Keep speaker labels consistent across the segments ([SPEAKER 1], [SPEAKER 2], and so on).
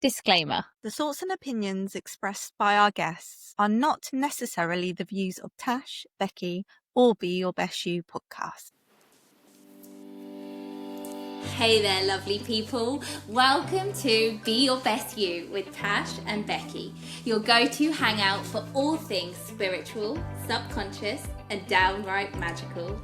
[SPEAKER 1] Disclaimer.
[SPEAKER 2] The thoughts and opinions expressed by our guests are not necessarily the views of Tash, Becky, or Be Your Best You podcast.
[SPEAKER 1] Hey there, lovely people. Welcome to Be Your Best You with Tash and Becky, your go-to hangout for all things spiritual, subconscious, and downright magical.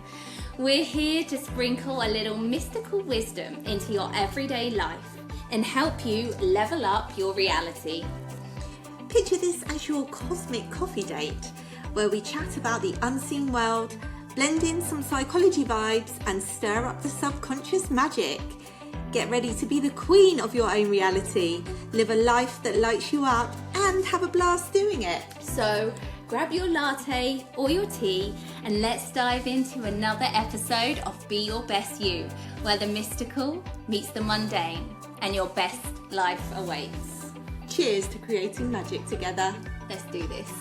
[SPEAKER 1] We're here to sprinkle a little mystical wisdom into your everyday life and help you level up your reality.
[SPEAKER 3] Picture this as your cosmic coffee date, where we chat about the unseen world, blend in some psychology vibes, and stir up the subconscious magic. Get ready to be the queen of your own reality, live a life that lights you up, and have a blast doing it.
[SPEAKER 1] So grab your latte or your tea and let's dive into another episode of Be Your Best You, where the mystical meets the mundane and your best life awaits.
[SPEAKER 3] Cheers to creating magic together.
[SPEAKER 1] Let's do this.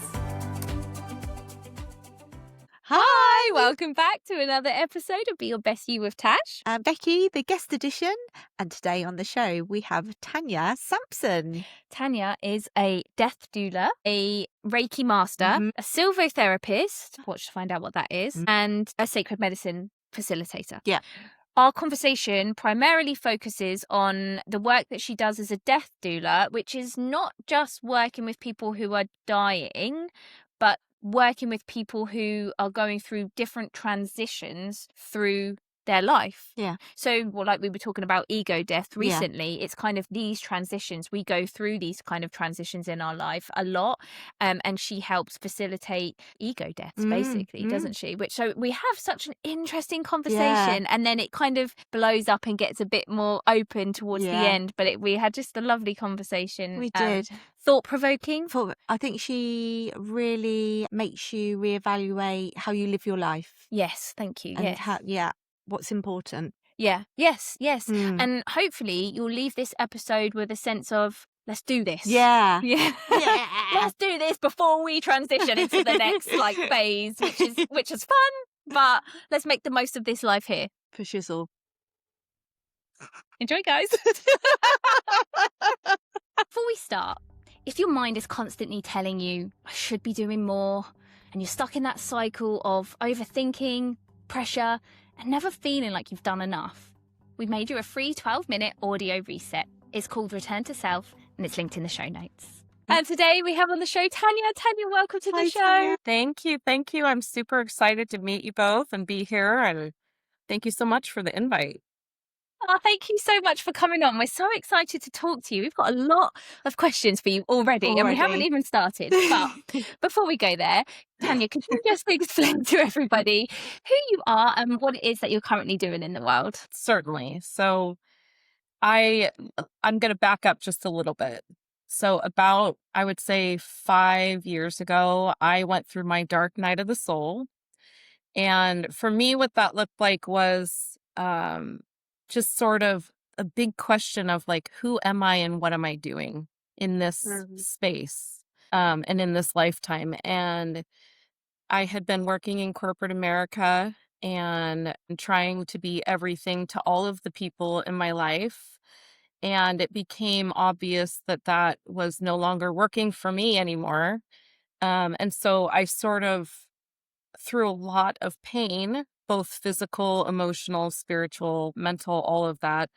[SPEAKER 2] Hi,
[SPEAKER 1] Welcome back to another episode of Be Your Best You with Tash.
[SPEAKER 2] I'm Becky, the guest edition, and today on the show we have Tanya Sampson.
[SPEAKER 1] Tanya is a death doula, a Reiki master, a silvotherapist, watch to find out what that is, and a sacred medicine facilitator.
[SPEAKER 2] Yeah.
[SPEAKER 1] Our conversation primarily focuses on the work that she does as a death doula, which is not just working with people who are dying, but working with people who are going through different transitions through their life.
[SPEAKER 2] Yeah.
[SPEAKER 1] So, well, like we were talking about ego death recently, it's kind of these transitions. We go through these kind of transitions in our life a lot. And she helps facilitate ego deaths, basically, doesn't she? So we have such an interesting conversation, and then it kind of blows up and gets a bit more open towards the end. But we had just a lovely conversation.
[SPEAKER 2] We did.
[SPEAKER 1] Thought-provoking.
[SPEAKER 2] I think she really makes you reevaluate how you live your life.
[SPEAKER 1] Yes, thank you.
[SPEAKER 2] And
[SPEAKER 1] Yes.
[SPEAKER 2] what's important.
[SPEAKER 1] Yeah. Yes. And hopefully you'll leave this episode with a sense of, let's do this.
[SPEAKER 2] Yeah.
[SPEAKER 1] Let's do this before we transition into the next phase, which is fun, but let's make the most of this life here.
[SPEAKER 2] For shizzle.
[SPEAKER 1] Enjoy, guys. Before we start, if your mind is constantly telling you, I should be doing more, and you're stuck in that cycle of overthinking, pressure, and never feeling like you've done enough, we've made you a free 12-minute audio reset. It's called Return to Self, and it's linked in the show notes. And today we have on the show Tanya. Tanya, welcome to the show.
[SPEAKER 2] Tanya.
[SPEAKER 4] Thank you. I'm super excited to meet you both and be here. And thank you so much for the invite.
[SPEAKER 1] Oh, thank you so much for coming on. We're so excited to talk to you. We've got a lot of questions for you already. And we haven't even started. But before we go there, Tanya, could you just explain to everybody who you are and what it is that you're currently doing in the world?
[SPEAKER 4] Certainly. So I'm going to back up just a little bit. So about, I would say 5 years ago, I went through my dark night of the soul. And for me, what that looked like was just sort of a big question of who am I and what am I doing in this space and in this lifetime? And I had been working in corporate America and trying to be everything to all of the people in my life. And it became obvious that that was no longer working for me anymore. And so I sort of, through a lot of pain, both physical, emotional, spiritual, mental, all of that,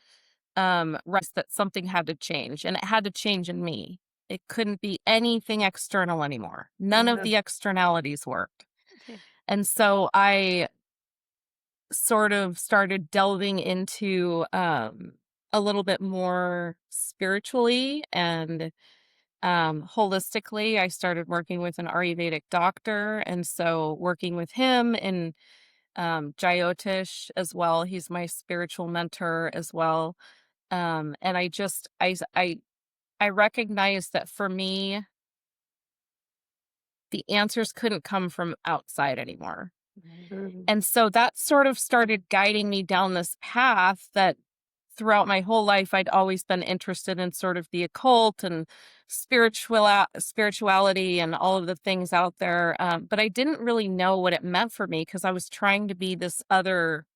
[SPEAKER 4] realized that something had to change, and it had to change in me. It couldn't be anything external anymore. None of the externalities worked.
[SPEAKER 1] Okay.
[SPEAKER 4] And so I sort of started delving into a little bit more spiritually and holistically. I started working with an Ayurvedic doctor, and so working with him in Jyotish as well. He's my spiritual mentor as well. And I recognized that for me, the answers couldn't come from outside anymore. And so that sort of started guiding me down this path that throughout my whole life, I'd always been interested in sort of the occult and spirituality and all of the things out there. But I didn't really know what it meant for me because I was trying to be this other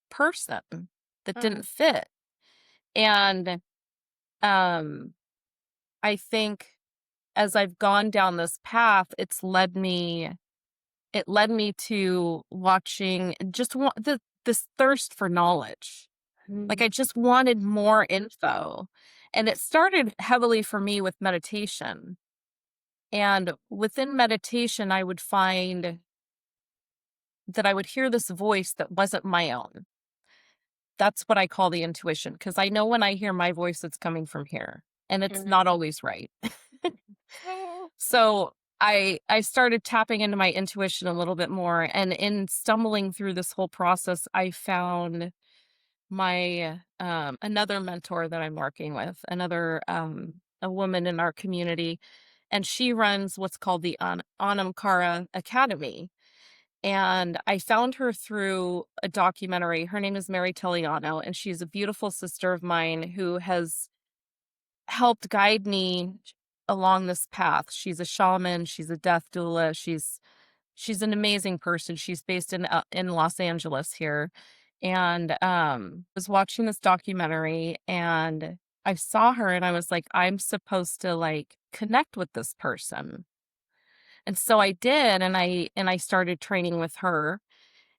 [SPEAKER 4] person that didn't fit. And I think as I've gone down this path, it led me to watching just this thirst for knowledge. Like I just wanted more info. And it started heavily for me with meditation. And within meditation, I would find that I would hear this voice that wasn't my own. That's what I call the intuition, because I know when I hear my voice, it's coming from here, and it's not always right. So I started tapping into my intuition a little bit more, and in stumbling through this whole process, I found my another mentor that I'm working with, another a woman in our community, and she runs what's called the Anamkara Academy. And I found her through a documentary. Her name is Mary Tiliano, and she's a beautiful sister of mine who has helped guide me along this path. She's a shaman, she's a death doula, she's an amazing person. She's based in Los Angeles here. And was watching this documentary, and I saw her and I was like, I'm supposed to like connect with this person. And so I did, and I started training with her.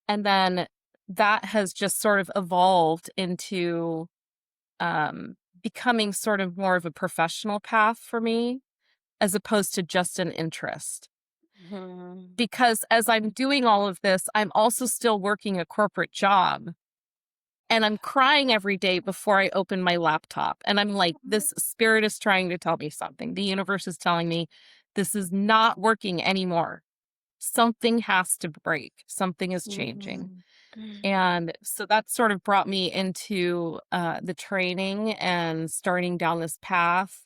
[SPEAKER 4] And then that has just sort of evolved into becoming sort of more of a professional path for me, as opposed to just an interest. Because as I'm doing all of this, I'm also still working a corporate job. And I'm crying every day before I open my laptop. And I'm like, this spirit is trying to tell me something. The universe is telling me this is not working anymore. Something has to break. Something is changing. And so that sort of brought me into the training and starting down this path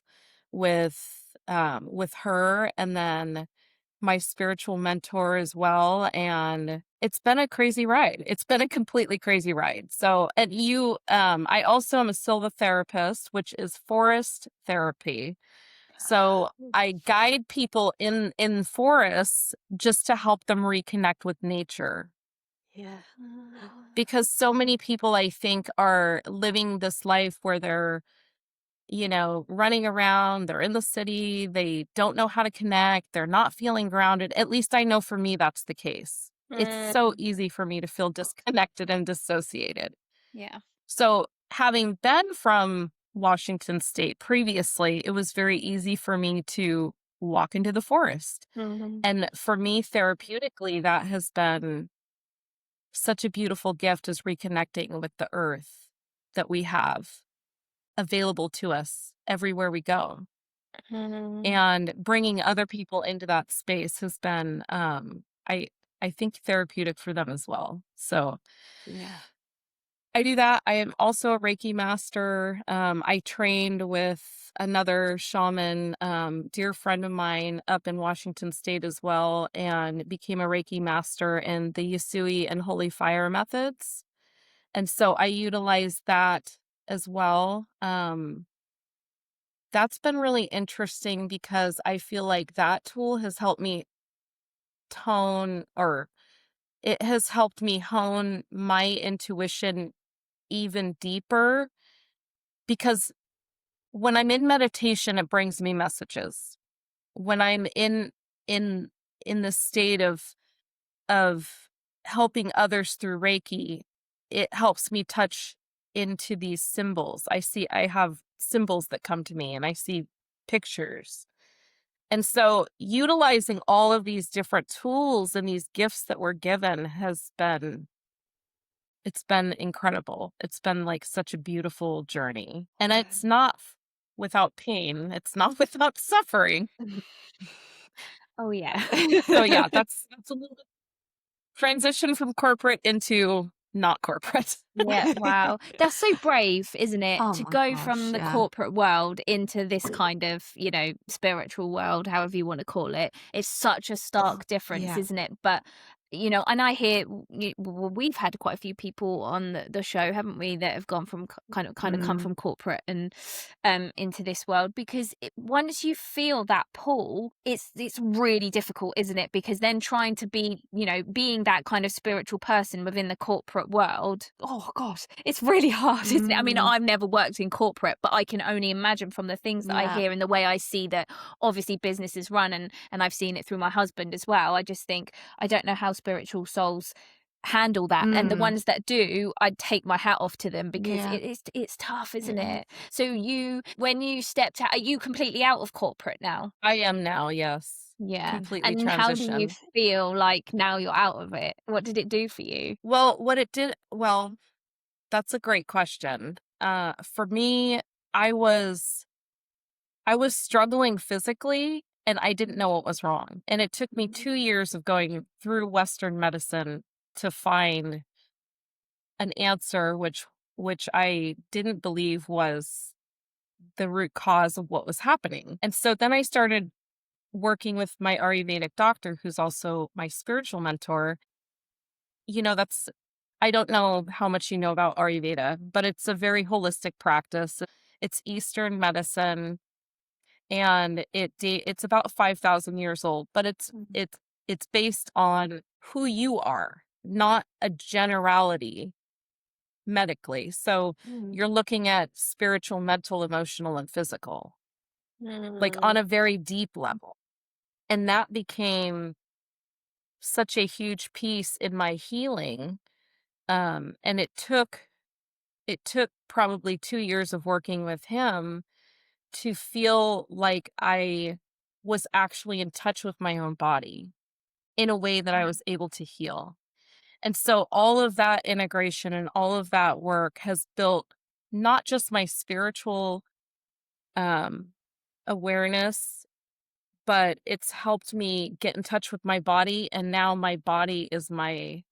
[SPEAKER 4] with her, and then my spiritual mentor as well. And it's been a crazy ride. It's been a completely crazy ride. So, and I also am a Silva therapist, which is forest therapy. So I guide people in forests just to help them reconnect with nature.
[SPEAKER 5] Yeah.
[SPEAKER 4] Because so many people, I think, are living this life where they're, running around, they're in the city, they don't know how to connect, they're not feeling grounded. At least I know for me that's the case. It's so easy for me to feel disconnected and dissociated.
[SPEAKER 1] Yeah.
[SPEAKER 4] So having been from Washington State previously, it was very easy for me to walk into the forest. And for me, therapeutically, that has been such a beautiful gift, is reconnecting with the earth that we have available to us everywhere we go. And bringing other people into that space has been, I think, therapeutic for them as well. So
[SPEAKER 5] Yeah.
[SPEAKER 4] I do that. I am also a Reiki master. I trained with another shaman, dear friend of mine up in Washington State as well, and became a Reiki master in the Yasui and Holy Fire methods. And so I utilize that as well. That's been really interesting because I feel like that tool has helped me it has helped me hone my intuition even deeper, because when I'm in meditation, it brings me messages. When I'm in the state of helping others through Reiki, it helps me touch into these symbols. I have symbols that come to me, and I see pictures. And so utilizing all of these different tools and these gifts that we're given it's been incredible. It's been like such a beautiful journey. And it's not without pain. It's not without suffering.
[SPEAKER 5] Oh yeah.
[SPEAKER 4] So yeah, that's a little bit transition from corporate into not corporate.
[SPEAKER 5] Yeah, wow. That's so brave, isn't it?
[SPEAKER 3] Oh
[SPEAKER 5] To
[SPEAKER 3] my
[SPEAKER 5] go
[SPEAKER 3] gosh,
[SPEAKER 5] from the
[SPEAKER 3] yeah.
[SPEAKER 5] corporate world into this kind of, spiritual world, however you want to call it. It's such a stark difference,
[SPEAKER 3] yeah.
[SPEAKER 5] isn't it? But you know, and I hear well, we've had quite a few people on the show, haven't we, that have gone from kind of come from corporate and into this world, because once you feel that pull, it's really difficult, isn't it? Because then trying to be, you know, being that kind of spiritual person within the corporate world, oh gosh, it's really hard, isn't it? I mean, I've never worked in corporate, but I can only imagine from the things that I hear and the way I see that obviously businesses run, and I've seen it through my husband as well. I just think, I don't know how spiritual souls handle that, and the ones that do, I'd take my hat off to them, because it's tough, isn't it? So when you stepped out, are you completely out of corporate now?
[SPEAKER 4] I am now, yes.
[SPEAKER 5] Yeah.
[SPEAKER 4] Completely
[SPEAKER 5] And how do you
[SPEAKER 4] transitioned.
[SPEAKER 5] feel like now you're out of it? What did it do for you?
[SPEAKER 4] Well, that's a great question. For me, I was struggling physically, and I didn't know what was wrong. And it took me 2 years of going through Western medicine to find an answer, which I didn't believe was the root cause of what was happening. And so then I started working with my Ayurvedic doctor, who's also my spiritual mentor. You know, I don't know how much you know about Ayurveda, but it's a very holistic practice. It's Eastern medicine, and it's about 5,000 years old, but it's based on who you are, not a generality medically. So you're looking at spiritual, mental, emotional, and physical, like on a very deep level. And that became such a huge piece in my healing. And it took probably 2 years of working with him to feel like I was actually in touch with my own body in a way that I was able to heal. And so all of that integration and all of that work has built not just my spiritual awareness, but it's helped me get in touch with my body. And now my body is my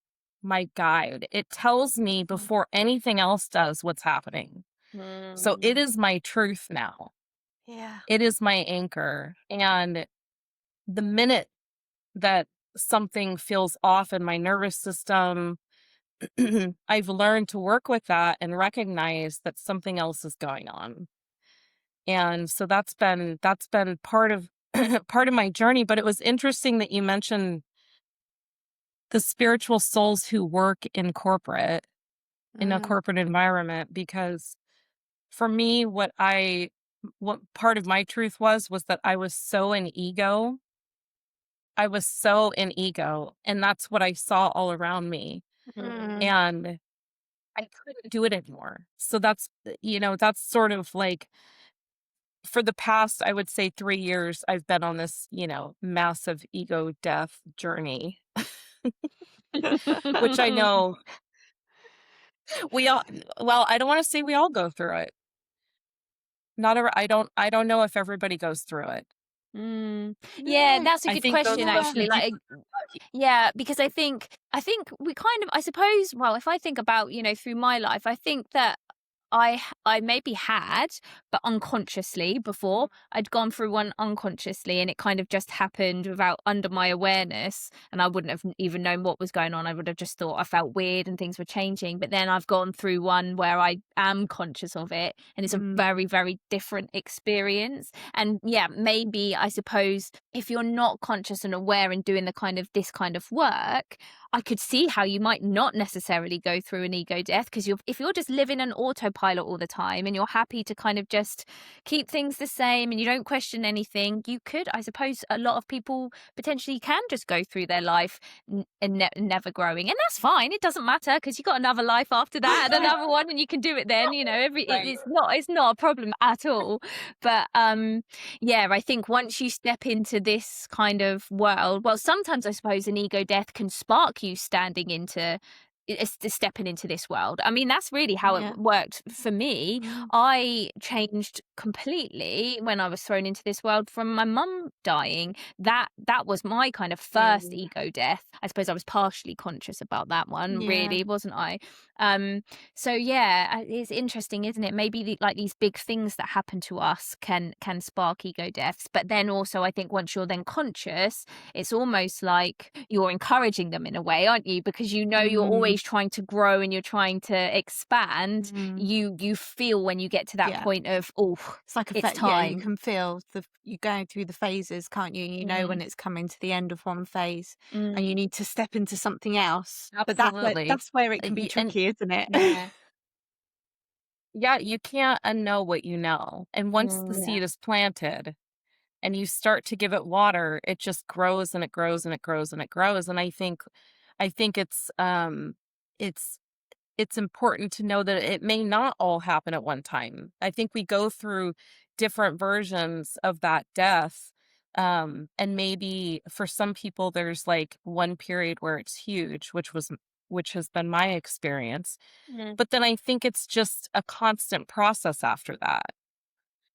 [SPEAKER 4] guide. It tells me before anything else does what's happening. So it is my truth now.
[SPEAKER 2] Yeah.
[SPEAKER 4] It is my anchor. And the minute that something feels off in my nervous system, I've learned to work with that and recognize that something else is going on. And so that's been part of part of my journey. But it was interesting that you mentioned the spiritual souls who work in corporate, in a corporate environment, because for me, what part of my truth was that I was so in ego. I was so in ego, and that's what I saw all around me. And I couldn't do it anymore. So that's sort of like, for the past, I would say 3 years, I've been on this, massive ego death journey, which I know I don't want to say we all go through it. I don't know if everybody goes through it.
[SPEAKER 5] Yeah, that's a
[SPEAKER 4] I
[SPEAKER 5] good
[SPEAKER 4] think those
[SPEAKER 5] question,
[SPEAKER 4] of us
[SPEAKER 5] actually.
[SPEAKER 4] who do-
[SPEAKER 5] Like, yeah, because I think we kind of, I suppose, well, if I think about, you know, through my life, I think that I maybe had, but unconsciously before. I'd gone through one unconsciously, and it kind of just happened without, under my awareness, and I wouldn't have even known what was going on. I would have just thought I felt weird and things were changing. But then I've gone through one where I am conscious of it, and it's a very, very different experience. And yeah, maybe, I suppose, if you're not conscious and aware and doing this kind of work, I could see how you might not necessarily go through an ego death, because if you're just living an autopilot all the time and you're happy to kind of just keep things the same and you don't question anything, you could, I suppose, a lot of people potentially can just go through their life and never growing, and that's fine. It doesn't matter, because you got another life after that and another one, and you can do it then. You know, it's not a problem at all. But yeah, I think once you step into this kind of world, well, sometimes I suppose an ego death can spark you standing into it's stepping into this world. I mean, that's really how
[SPEAKER 2] Yeah.
[SPEAKER 5] it worked for me. I changed completely when I was thrown into this world from my mum dying. That was my kind of first ego death. I suppose I was partially conscious about that one,
[SPEAKER 2] Yeah.
[SPEAKER 5] really, wasn't I? So yeah, it's interesting, isn't it? Maybe like these big things that happen to us can spark ego deaths, but then also I think once you're then conscious, it's almost like you're encouraging them in a way, aren't you? Because you know you're always trying to grow and you're trying to expand. You feel when you get to that point of, oh,
[SPEAKER 2] It's like
[SPEAKER 5] it's
[SPEAKER 2] yeah, you
[SPEAKER 5] time.
[SPEAKER 2] can feel you're going through the phases, can't you? You know when it's coming to the end of one phase and you need to step into something else. But
[SPEAKER 4] Absolutely.
[SPEAKER 2] that's where it can be
[SPEAKER 4] And
[SPEAKER 2] tricky, isn't it?
[SPEAKER 1] Yeah.
[SPEAKER 4] yeah, you can't unknow what you know. And once the seed is planted and you start to give it water, it just grows and it grows and it grows and it grows. And I think it's it's important to know that it may not all happen at one time. I think we go through different versions of that death. And maybe for some people there's like one period where it's huge, which has been my experience. But then I think it's just a constant process after that.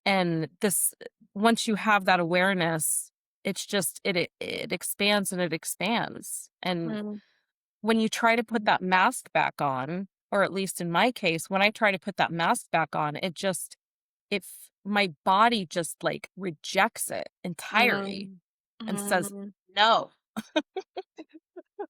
[SPEAKER 4] And this, once you have that awareness, it's just it expands and it expands. And when you try to put that mask back on, or at least in my case, when I try to put that mask back on, my body just like rejects it entirely and says no.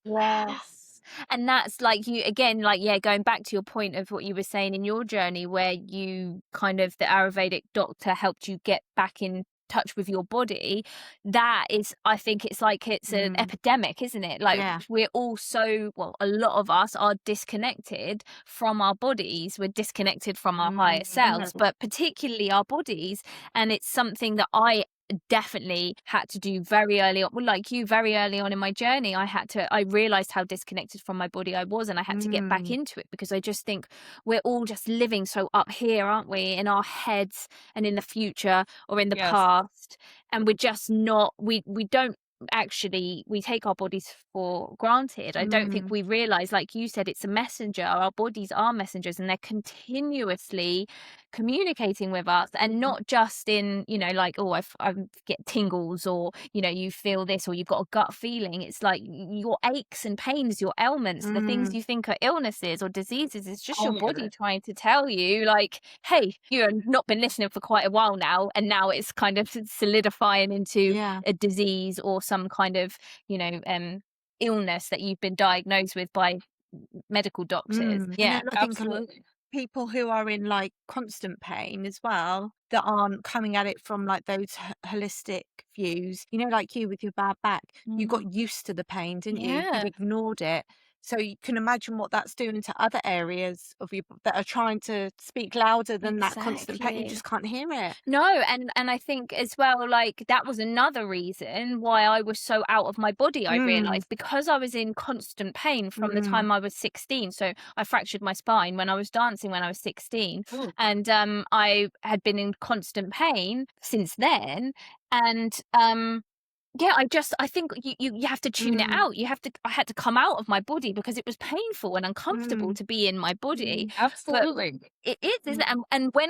[SPEAKER 5] Yes. And that's like you again, like, yeah, going back to your point of what you were saying in your journey, where you kind of the Ayurvedic doctor helped you get back in touch with your body. That is, I think it's like it's an epidemic, isn't it? Like we're all so, well, a lot of us are disconnected from our bodies. We're disconnected from our higher selves, but particularly our bodies. And it's something that I definitely had to do very early on, well, like you, very early on in my journey. I realized how disconnected from my body I was, and I had to get back into it, because I just think we're all just living so up here, aren't we, in our heads and in the future or in the past, and we're just not, we don't actually, we take our bodies for granted. I don't think we realize, like you said, it's a messenger. Our bodies are messengers, and they're continuously communicating with us, and not just in, you know, like, oh, I get tingles, or, you know, you feel this, or you've got a gut feeling. It's like your aches and pains, your ailments, the things you think are illnesses or diseases, it's just your body trying to tell you, like, hey, you've not been listening for quite a while now, and now it's kind of solidifying into a disease or some kind of, you know, illness that you've been diagnosed with by medical doctors.
[SPEAKER 2] And I think people who are in like constant pain as well, that aren't coming at it from like those holistic views, you know, like you with your bad back, you got used to the pain, didn't you? You ignored it. So you can imagine what that's doing to other areas of you that are trying to speak louder than that constant pain. You just can't hear it.
[SPEAKER 5] No, and I think as well, like, that was another reason why I was so out of my body, I realised, because I was in constant pain from the time I was 16. So I fractured my spine when I was dancing when I was 16. And I had been in constant pain since then. And yeah, I think you have to tune it out. I had to come out of my body because it was painful and uncomfortable to be in my body.
[SPEAKER 4] Absolutely.
[SPEAKER 5] But it is, isn't it? And when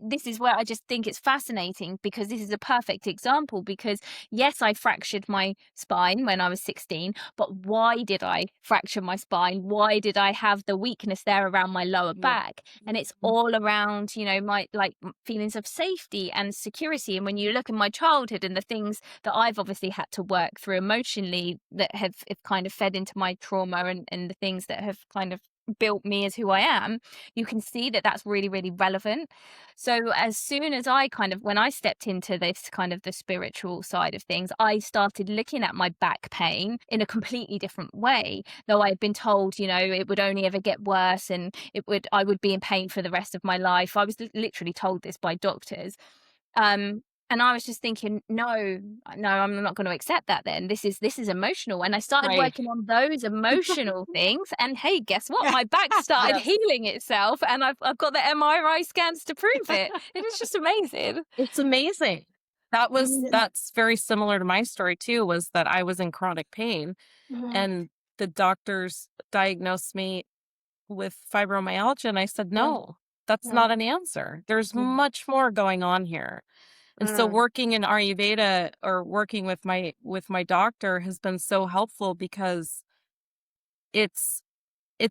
[SPEAKER 5] this is where I just think it's fascinating, because this is a perfect example, because yes, I fractured my spine when I was 16, but why did I fracture my spine? Why did I have the weakness there around my lower back? And it's all around, you know, my like feelings of safety and security. And when you look in my childhood and the things that I've obviously had to work through emotionally that have kind of fed into my trauma, and the things that have kind of built me as who I am, you can see that that's really, really relevant. So as soon as when I stepped into this kind of the spiritual side of things, I started looking at my back pain in a completely different way. Though I had been told, you know, it would only ever get worse, and I would be in pain for the rest of my life. I was literally told this by doctors. And I was just thinking, no, I'm not going to accept that then. This is emotional. And I started working on those emotional things. And hey, guess what? My back started healing itself. And I've got the MRI scans to prove it. It is just amazing.
[SPEAKER 4] It's amazing. That's very similar to my story too, was that I was in chronic pain. And the doctors diagnosed me with fibromyalgia, and I said, no, that's not an answer. There's much more going on here. And so working in Ayurveda or working with my doctor has been so helpful because it's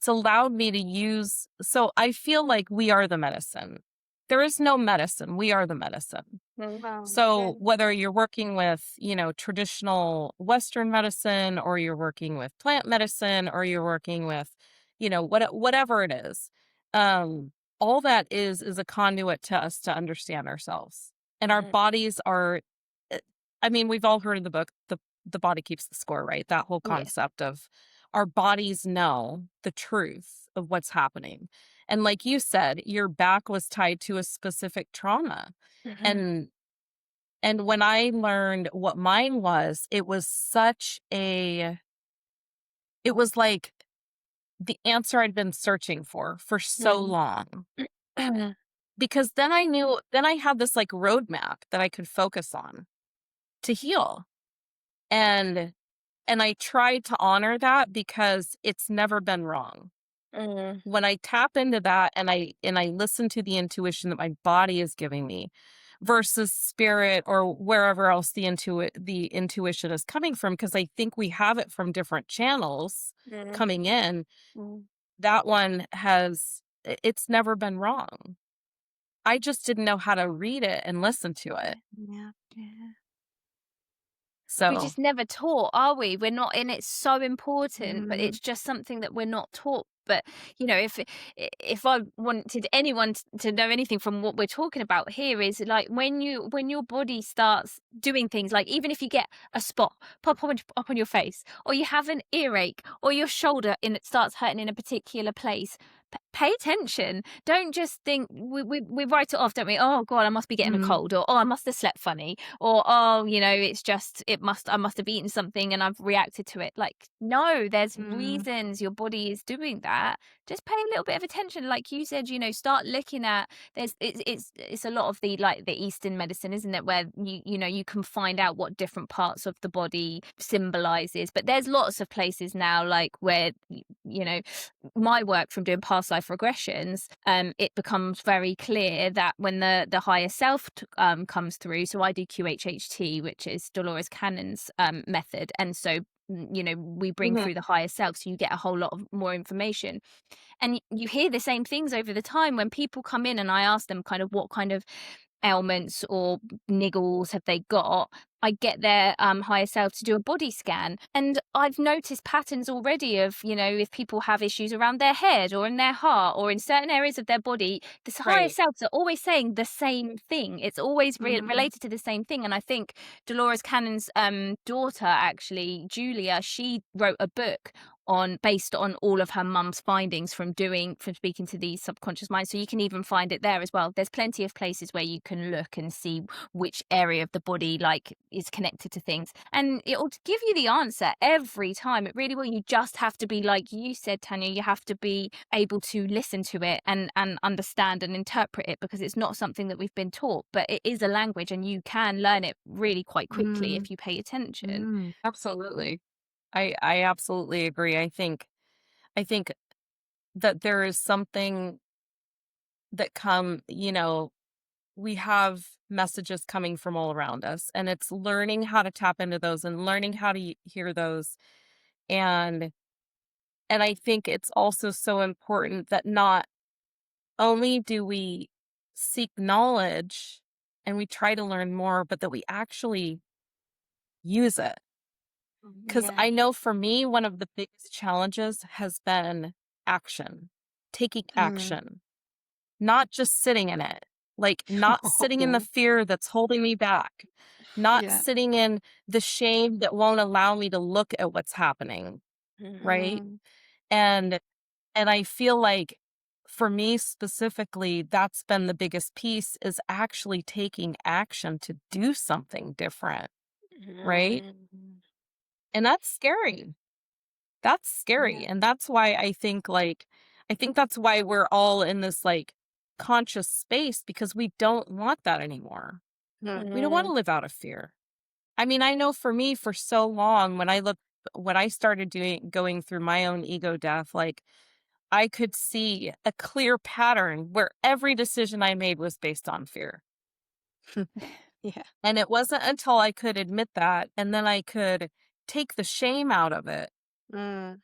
[SPEAKER 4] allowed me to use, so I feel like we are the medicine. There is no medicine. We are the medicine.
[SPEAKER 5] Wow.
[SPEAKER 4] So whether you're working with, traditional Western medicine, or you're working with plant medicine, or you're working with, whatever it is, all that is a conduit to us to understand ourselves. And our bodies are, we've all heard of the book, the body keeps the score, right? That whole
[SPEAKER 5] Yeah.
[SPEAKER 4] concept of our bodies know the truth of what's happening. And like you said, your back was tied to a specific trauma. And when I learned what mine was, it was like the answer I'd been searching for so long. Because then I had this like roadmap that I could focus on to heal. And I tried to honor that because it's never been wrong. When I tap into that and I listen to the intuition that my body is giving me versus spirit or wherever else the intuition is coming from, because I think we have it from different channels coming in, that one it's never been wrong. I just didn't know how to read it and listen to it.
[SPEAKER 2] Yeah.
[SPEAKER 4] So
[SPEAKER 5] We're just never taught, are we? We're not, and it's so important, but it's just something that we're not taught. But if I wanted anyone to know anything from what we're talking about here, is like when your body starts doing things, like even if you get a spot pop up on your face, or you have an earache, or your shoulder and it starts hurting in a particular place, pay attention. Don't just think we write it off, don't we? Oh God, I must be getting a cold, or oh, I must have slept funny, or oh, it's just I must have eaten something and I've reacted to it. Like, no, there's reasons your body is doing that. Just pay a little bit of attention, like you said. Start looking at. It's a lot of the Eastern medicine, isn't it? Where you can find out what different parts of the body symbolizes. But there's lots of places now, like where my work from doing past life regressions, it becomes very clear that when the higher self comes through. So I do QHHT, which is Dolores Cannon's method, and so we bring through the higher self, so you get a whole lot of more information. And you hear the same things over the time when people come in and I ask them kind of what kind of ailments or niggles have they got. I get their higher self to do a body scan, and I've noticed patterns already of if people have issues around their head or in their heart or in certain areas of their body, the higher selves are always saying the same thing. It's always related to the same thing. And I think Dolores Cannon's daughter, actually Julia, she wrote a book based on all of her mum's findings from speaking to these subconscious minds. So you can even find it there as well. There's plenty of places where you can look and see which area of the body is connected to things, and it'll give you the answer every time. It really will. You just have to be, like you said, Tanya, you have to be able to listen to it and understand and interpret it, because it's not something that we've been taught, but it is a language and you can learn it really quite quickly if you pay attention.
[SPEAKER 4] Absolutely. I absolutely agree. I think that there is something that we have messages coming from all around us, and it's learning how to tap into those and learning how to hear those. And I think it's also so important that not only do we seek knowledge and we try to learn more, but that we actually use it. Because I know for me, one of the biggest challenges has been action, taking action, not just sitting in it, like not sitting in the fear that's holding me back, not sitting in the shame that won't allow me to look at what's happening. Right. And I feel like for me specifically, that's been the biggest piece, is actually taking action to do something different. Right. And that's scary. That's scary. And that's why I think that's why we're all in this conscious space, because we don't want that anymore. We don't want to live out of fear. I mean, I know for me, for so long, when I look when I started going through my own ego death, like I could see a clear pattern where every decision I made was based on fear.
[SPEAKER 2] Yeah.
[SPEAKER 4] And it wasn't until I could admit that, and then I could take the shame out of it,
[SPEAKER 2] Mm.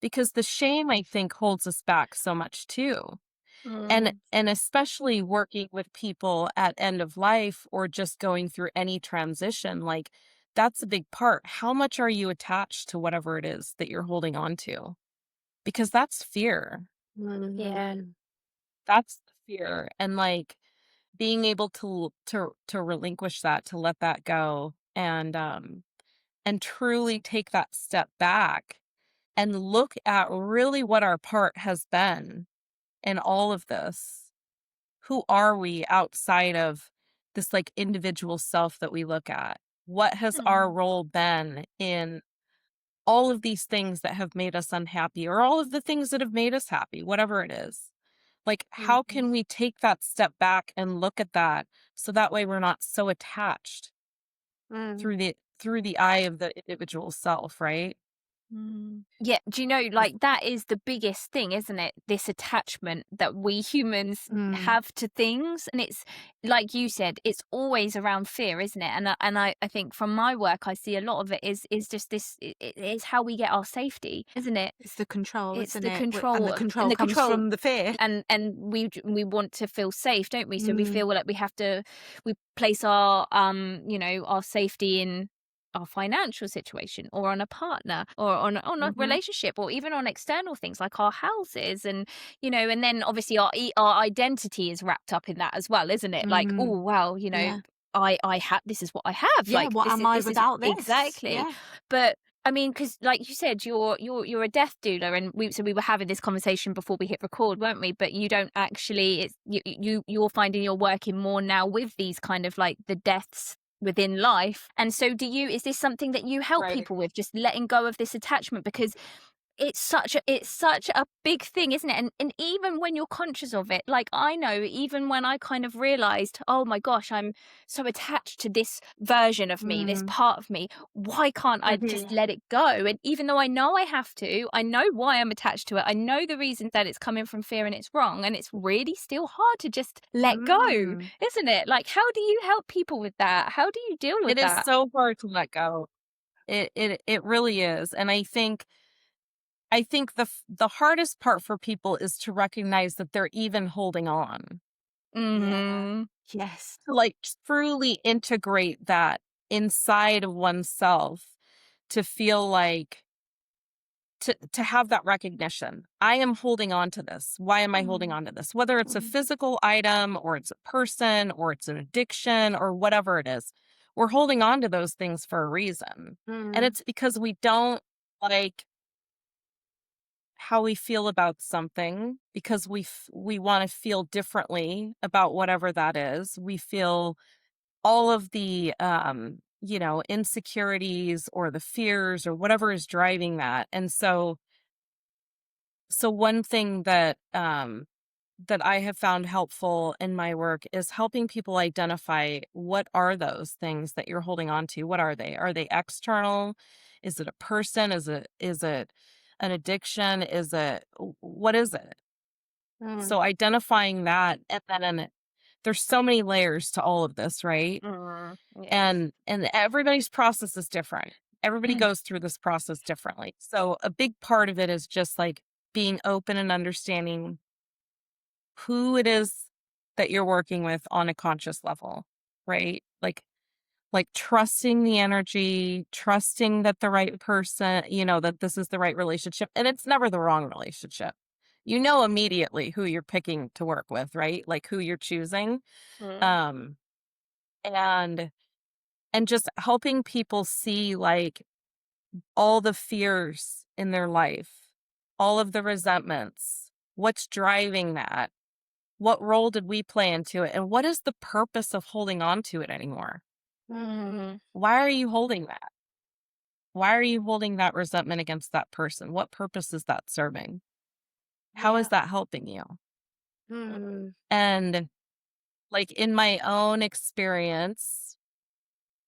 [SPEAKER 4] because the shame, I think, holds us back so much too.
[SPEAKER 2] Mm.
[SPEAKER 4] And especially working with people at end of life or just going through any transition, like that's a big part. How much are you attached to whatever it is that you're holding on to? Because that's fear.
[SPEAKER 5] Yeah.
[SPEAKER 2] Mm.
[SPEAKER 4] That's the fear. And like being able to relinquish that, to let that go, and truly take that step back and look at really what our part has been in all of this. Who are we outside of this like individual self that we look at? What has our role been in all of these things that have made us unhappy, or all of the things that have made us happy, whatever it is? Like, how can we take that step back and look at that so that way we're not so attached
[SPEAKER 2] Mm.
[SPEAKER 4] through the eye of the individual self, right?
[SPEAKER 5] Yeah, do you know, like that is the biggest thing, isn't it? This attachment that we humans have to things, and it's like you said, it's always around fear, isn't it? And I think from my work, I see a lot of it is just this. It's how we get our safety, isn't it?
[SPEAKER 2] It's the control,
[SPEAKER 5] It's
[SPEAKER 2] isn't
[SPEAKER 5] the
[SPEAKER 2] it?
[SPEAKER 5] control,
[SPEAKER 2] And the
[SPEAKER 5] and
[SPEAKER 2] control
[SPEAKER 5] the
[SPEAKER 2] comes
[SPEAKER 5] control,
[SPEAKER 2] from the fear.
[SPEAKER 5] and we want to feel safe, don't we? So we feel like we place our our safety in our financial situation, or on a partner, or on a relationship, or even on external things like our houses, and and then obviously our identity is wrapped up in that as well, isn't it? Like, oh wow,
[SPEAKER 2] Yeah.
[SPEAKER 5] I have, this is what I have.
[SPEAKER 2] Yeah,
[SPEAKER 5] Like,
[SPEAKER 2] what am I
[SPEAKER 5] this is
[SPEAKER 2] without this?
[SPEAKER 5] exactly.
[SPEAKER 2] Yeah.
[SPEAKER 5] But I mean, because like you said, you're a death doula, and we were having this conversation before we hit record, weren't we? But you don't actually. It's you're finding you're working more now with these kind of like the deaths within life. And so is this something that you help
[SPEAKER 4] Right.
[SPEAKER 5] people with, just letting go of this attachment? Because it's such a big thing, isn't it? And even when you're conscious of it, like I know, even when I kind of realized, oh my gosh, I'm so attached to this version of me, this part of me, why can't I just let it go? And even though I know I have to, I know why I'm attached to it, I know the reason that it's coming from fear and it's wrong, and it's really still hard to just let go, isn't it? Like, how do you help people with that? How do you deal with
[SPEAKER 4] It is
[SPEAKER 5] that?
[SPEAKER 4] so hard to let go. It really is. And I think the hardest part for people is to recognize that they're even holding on.
[SPEAKER 5] Mm-hmm.
[SPEAKER 2] Yes.
[SPEAKER 4] To like truly integrate that inside of oneself, to feel like to have that recognition. I am holding on to this. Why am I holding on to this? Whether it's a physical item, or it's a person, or it's an addiction, or whatever it is, we're holding on to those things for a reason. And it's because we don't like how we feel about something, because we want to feel differently about whatever that is. We feel all of the insecurities or the fears or whatever is driving that. And so one thing that that I have found helpful in my work is helping people identify, what are those things that you're holding on to? What are they? Are they external? Is it a person? Is it an addiction? What is it? So identifying that, and then there's so many layers to all of this, right? And everybody's process is different. Everybody goes through this process differently. So a big part of it is just like being open and understanding who it is that you're working with on a conscious level, right? Like trusting the energy, trusting that the right person, that this is the right relationship, and it's never the wrong relationship. You know immediately who you're picking to work with, right? Like who you're choosing. Um and just helping people see like all the fears in their life, all of the resentments, what's driving that, what role did we play into it, and what is the purpose of holding on to it anymore? Why are you holding that? Why are you holding that resentment against that person? What purpose is that serving? How is that helping you? And like in my own experience,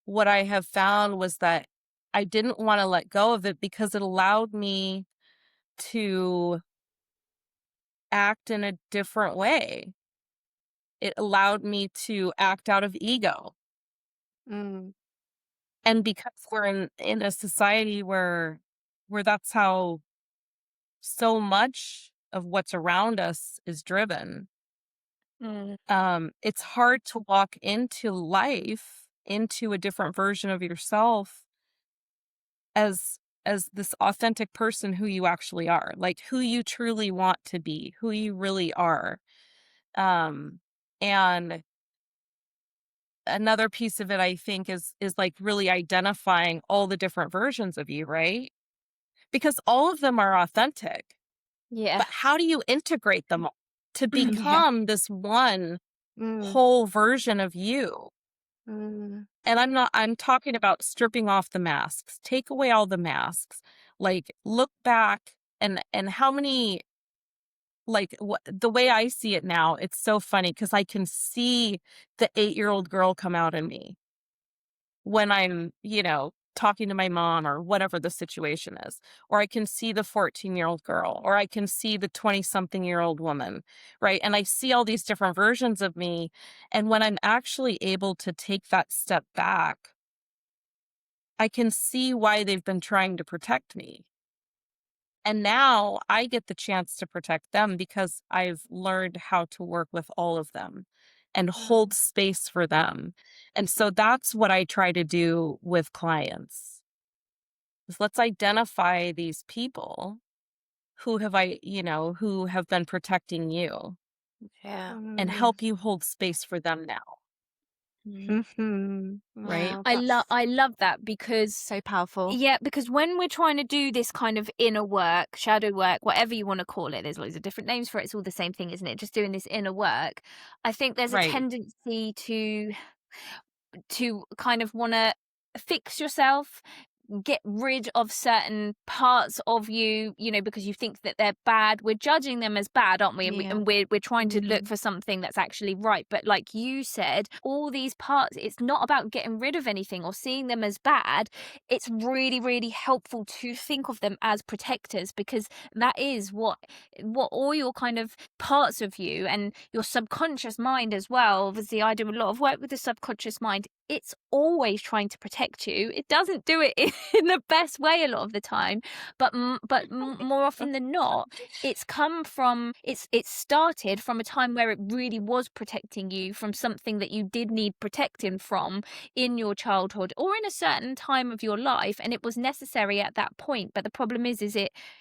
[SPEAKER 4] what I have found was that I didn't want to let go of it because it allowed me to act in a different way. It allowed me to act out of ego.
[SPEAKER 2] Mm.
[SPEAKER 4] And because we're in a society where that's how so much of what's around us is driven, it's hard to walk into life, into a different version of yourself as this authentic person who you actually are, like who you truly want to be, who you really are. And another piece of it, I think, is like really identifying all the different versions of you, right? Because all of them are authentic.
[SPEAKER 5] Yeah.
[SPEAKER 4] But how do you integrate them all to
[SPEAKER 2] Yeah.
[SPEAKER 4] become this one
[SPEAKER 2] Mm.
[SPEAKER 4] whole version of you?
[SPEAKER 2] Mm.
[SPEAKER 4] And I'm talking about stripping off the masks. Take away all the masks. Like, look back and how many, like, the way I see it now, it's so funny because I can see the 8-year-old girl come out in me when I'm, talking to my mom or whatever the situation is. Or I can see the 14-year-old girl, or I can see the 20-something-year-old woman, right? And I see all these different versions of me. And when I'm actually able to take that step back, I can see why they've been trying to protect me. And now I get the chance to protect them because I've learned how to work with all of them and hold space for them. And so that's what I try to do with clients. Is let's identify these people who who have been protecting you
[SPEAKER 5] Yeah.
[SPEAKER 4] and help you hold space for them now,
[SPEAKER 2] Mm-hmm.
[SPEAKER 4] right?
[SPEAKER 2] Wow,
[SPEAKER 5] I love that because
[SPEAKER 2] so powerful.
[SPEAKER 5] yeah, because when we're trying to do this kind of inner work, shadow work, whatever you want to call it, there's loads of different names for it. It's all the same thing, isn't it? Just doing this inner work. I think there's a
[SPEAKER 4] Right.
[SPEAKER 5] tendency to kind of want to fix yourself, get rid of certain parts of you, because you think that they're bad. We're judging them as bad, aren't we? And,
[SPEAKER 2] Yeah.
[SPEAKER 5] we're trying to look
[SPEAKER 2] Mhm.
[SPEAKER 5] for something that's actually right. But like you said, all these parts, it's not about getting rid of anything or seeing them as bad. It's really, really helpful to think of them as protectors, because that is what all your kind of parts of you and your subconscious mind as well. Obviously, I do a lot of work with the subconscious mind. It's always trying to protect you. It doesn't do it in the best way a lot of the time, but more often than not, it's started from a time where it really was protecting you from something that you did need protecting from in your childhood or in a certain time of your life, and it was necessary at that point. But the problem is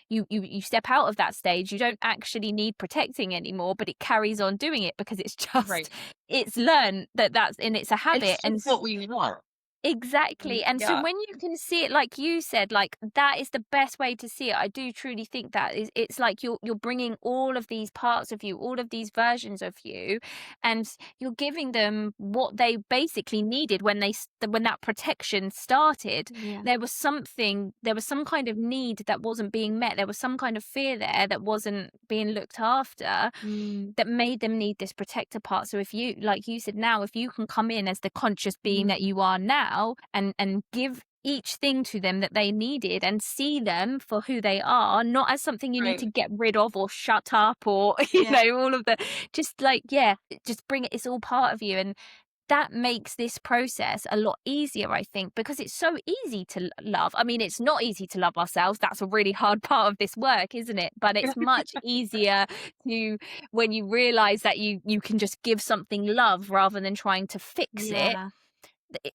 [SPEAKER 5] you step out of that stage, you don't actually need protecting anymore, but it carries on doing it because it's just
[SPEAKER 4] Right.
[SPEAKER 5] it's learned and it's a habit.
[SPEAKER 4] It's just what we want.
[SPEAKER 5] Exactly. And so
[SPEAKER 4] Yeah.
[SPEAKER 5] when you can see it, like you said, like that is the best way to see it. I do truly think that is, it's like you're bringing all of these parts of you, all of these versions of you, and you're giving them what they basically needed when when that protection started.
[SPEAKER 2] Yeah.
[SPEAKER 5] There was some kind of need that wasn't being met. There was some kind of fear there that wasn't being looked after,
[SPEAKER 2] Mm.
[SPEAKER 5] that made them need this protector part. So if you, like you said, now, if you can come in as the conscious being that you are now, and give each thing to them that they needed and see them for who they are, not as something you need to
[SPEAKER 4] Right.
[SPEAKER 5] get rid of or shut up or
[SPEAKER 2] Yeah.
[SPEAKER 5] all of the, just like, just bring it. It's all part of you. And that makes this process a lot easier, I think, because it's so easy to love. I mean, it's not easy to love ourselves. That's a really hard part of this work, isn't it? But it's much easier to, when you realize that you can just give something love rather than trying to fix it.
[SPEAKER 2] Yeah.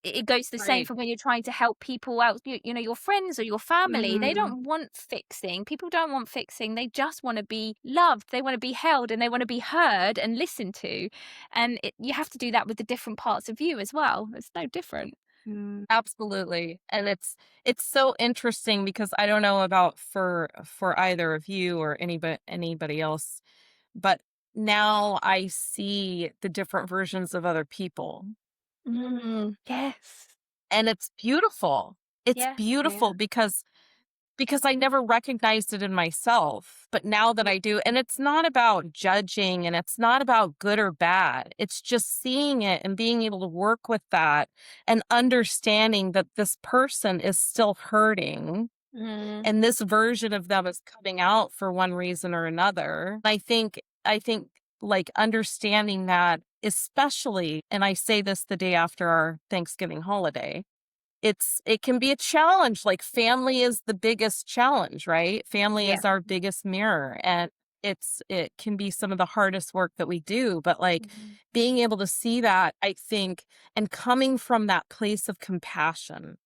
[SPEAKER 5] It goes the same
[SPEAKER 4] Right.
[SPEAKER 5] for when you're trying to help people out, your friends or your family. They
[SPEAKER 2] Mm.
[SPEAKER 5] don't want fixing. People don't want fixing. They just want to be loved. They want to be held, and they want to be heard and listened to. And you have to do that with the different parts of you as well. It's no different.
[SPEAKER 2] Mm.
[SPEAKER 4] Absolutely. And it's so interesting because I don't know about for either of you or anybody else, but now I see the different versions of other people.
[SPEAKER 5] Yes.
[SPEAKER 4] And it's beautiful. It's
[SPEAKER 5] Yeah.
[SPEAKER 4] beautiful because because I never recognized it in myself. But now that I do, and it's not about judging and it's not about good or bad. It's just seeing it and being able to work with that and understanding that this person is still hurting and this version of them is coming out for one reason or another. I think like understanding that, especially, and I say this the day after our Thanksgiving holiday, it can be a challenge. Like family is the biggest challenge, right? Family
[SPEAKER 5] Yeah.
[SPEAKER 4] is our biggest mirror, and it can be some of the hardest work that we do, but like being able to see that, I think, and coming from that place of compassion,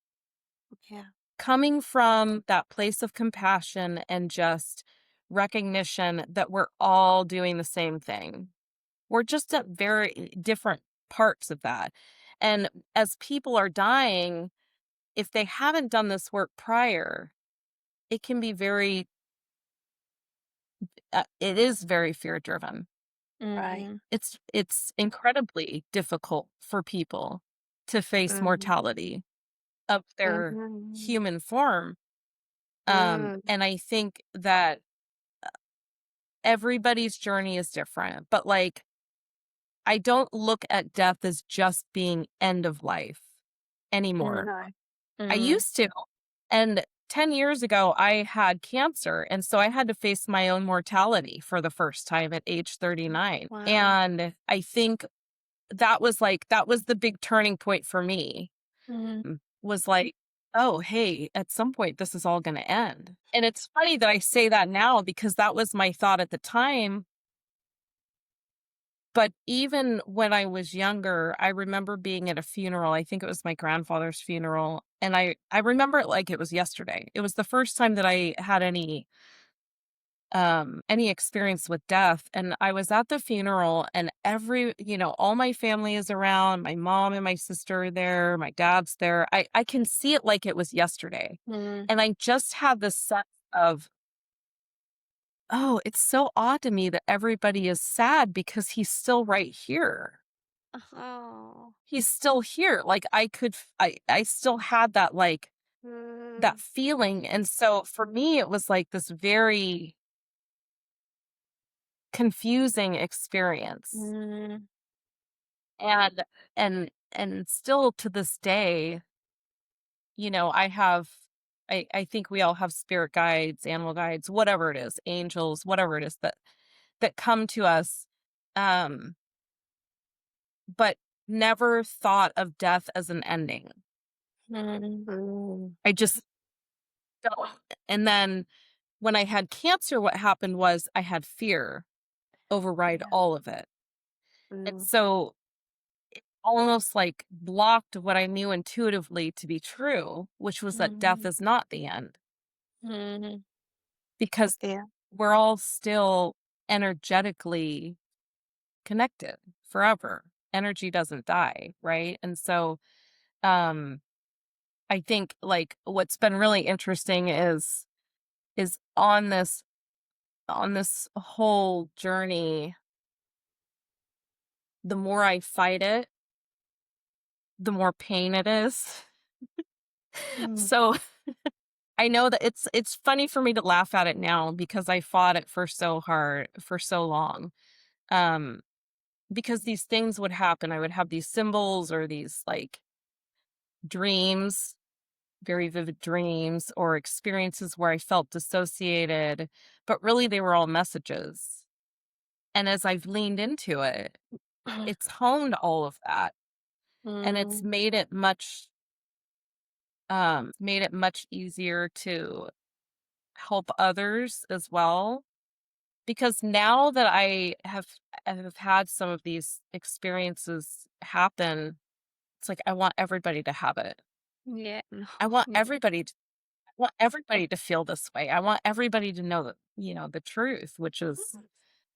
[SPEAKER 2] Yeah.
[SPEAKER 4] coming from that place of compassion and just recognition that we're all doing the same thing. We're just at very different parts of that. And as people are dying, if they haven't done this work prior, it can be it is very fear driven.
[SPEAKER 2] Right.
[SPEAKER 4] It's incredibly difficult for people to face mortality of their human form. And I think that everybody's journey is different, but like, I don't look at death as just being end of life anymore.
[SPEAKER 2] No.
[SPEAKER 4] I used to. And 10 years ago, I had cancer. And so I had to face my own mortality for the first time at age 39.
[SPEAKER 2] Wow.
[SPEAKER 4] And I think that was the big turning point for me, was like, oh, hey, at some point, this is all going to end. And it's funny that I say that now because that was my thought at the time. But even when I was younger, I remember being at a funeral. I think it was my grandfather's funeral. And I remember it like it was yesterday. It was the first time that I had any experience with death. And I was at the funeral and all my family is around. My mom and my sister are there. My dad's there. I can see it like it was yesterday. And I just had this sense of, oh, it's so odd to me that everybody is sad because he's still right here.
[SPEAKER 2] Oh.
[SPEAKER 4] He's still here. Like I still had that, like, that feeling. And so for me, it was like this very confusing experience. And, and still to this day, I think we all have spirit guides, animal guides, whatever it is, angels, whatever it is that come to us. But never thought of death as an ending. I just don't. And then when I had cancer, what happened was I had fear override all of it. And so it almost like blocked what I knew intuitively to be true, which was that death is not the end. Because
[SPEAKER 2] Yeah.
[SPEAKER 4] we're all still energetically connected forever. Energy doesn't die, right? And so I think like what's been really interesting is on this whole journey, the more I fight it, the more pain it is. So I know that it's funny for me to laugh at it now because I fought it for so hard for so long. Because these things would happen. I would have these symbols or these like dreams, very vivid dreams or experiences where I felt dissociated, but really they were all messages. And as I've leaned into it, it's honed all of that. And it's made it much easier to help others as well. Because now that I have had some of these experiences happen, it's like I want everybody to have it.
[SPEAKER 5] Yeah.
[SPEAKER 4] I want everybody to feel this way. I want everybody to know that, the truth, which is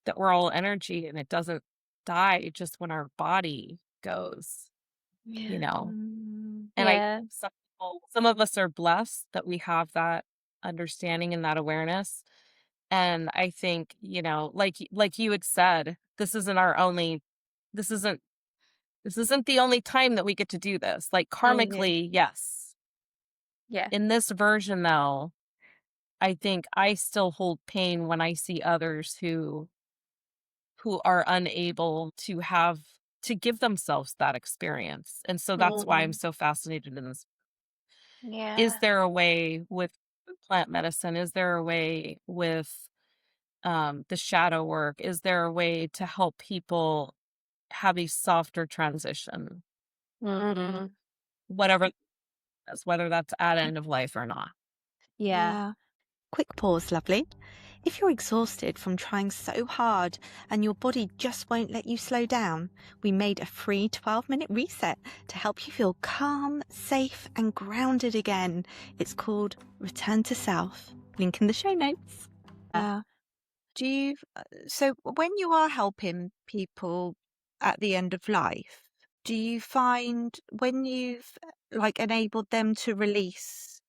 [SPEAKER 4] that we're all energy and it doesn't die just when our body goes, And I
[SPEAKER 5] Yeah.
[SPEAKER 4] some of us are blessed that we have that understanding and that awareness. And I think, like you had said, this isn't the only time that we get to do this. Like karmically, yes.
[SPEAKER 5] Yeah.
[SPEAKER 4] In this version though, I think I still hold pain when I see others who are unable to give themselves that experience. And so that's why I'm so fascinated in this. Is
[SPEAKER 5] Yeah.
[SPEAKER 4] there a way with plant medicine? Is there a way with the shadow work? Is there a way to help people have a softer transition?
[SPEAKER 5] Mm.
[SPEAKER 4] Whatever it is, whether that's at end of life or not.
[SPEAKER 5] Yeah.
[SPEAKER 2] Yeah. Quick pause, lovely. If you're exhausted from trying so hard and your body just won't let you slow down, we made a free 12-minute reset to help you feel calm, safe, and grounded again. It's called Return to Self. Link in the show notes. Yeah. Do you, so when you are helping people at the end of life, do you find when you've like enabled them to release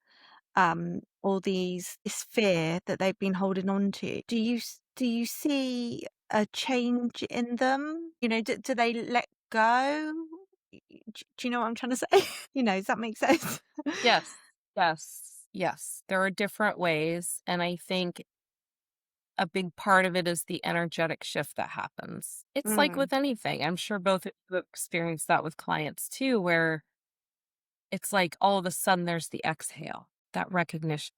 [SPEAKER 2] all this fear that they've been holding on to, do you see a change in them? You know, do they let go? Do you know what I'm trying to say? You know, does that make sense?
[SPEAKER 4] Yes. Yes. There are different ways. And I think a big part of it is the energetic shift that happens. It's like with anything. I'm sure both of you have experienced that with clients too, where it's like all of a sudden there's the exhale, that recognition.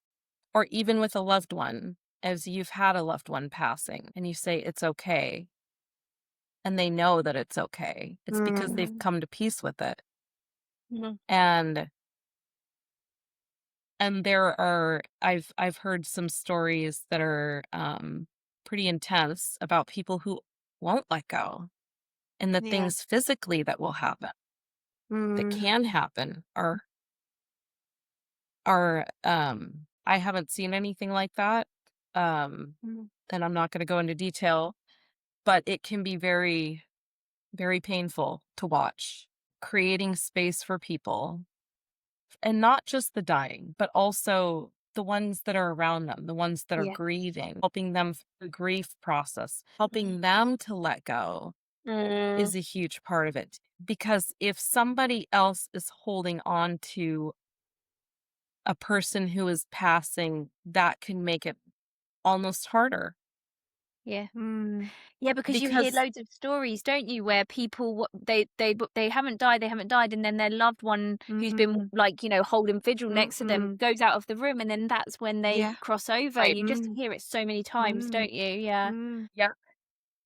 [SPEAKER 4] Or even with a loved one, as you've had a loved one passing and you say it's okay, and they know that it's okay. It's because they've come to peace with it.
[SPEAKER 5] Mhm.
[SPEAKER 4] And there are I've heard some stories that are pretty intense about people who won't let go, and the
[SPEAKER 2] Yeah.
[SPEAKER 4] things physically that will happen, that can happen, are I haven't seen anything like that. And I'm not going to go into detail, but it can be very, very painful to watch. Creating space for people, and not just the dying, but also the ones that are around them, the ones that are
[SPEAKER 5] Yeah.
[SPEAKER 4] grieving, helping them through the grief process, helping them to let go
[SPEAKER 5] Mm.
[SPEAKER 4] is a huge part of it. Because if somebody else is holding on to a person who is passing, that can make it almost harder.
[SPEAKER 5] Yeah.
[SPEAKER 2] Mm.
[SPEAKER 5] Yeah, because you hear
[SPEAKER 4] Because
[SPEAKER 5] loads of stories, don't you, where people they haven't died, and then their loved one who's been like, you know, holding vigil next to them goes out of the room, and then that's when they
[SPEAKER 2] Yeah.
[SPEAKER 5] cross over.
[SPEAKER 4] right,
[SPEAKER 5] You just hear it so many times, don't you? Yeah.
[SPEAKER 4] yeah,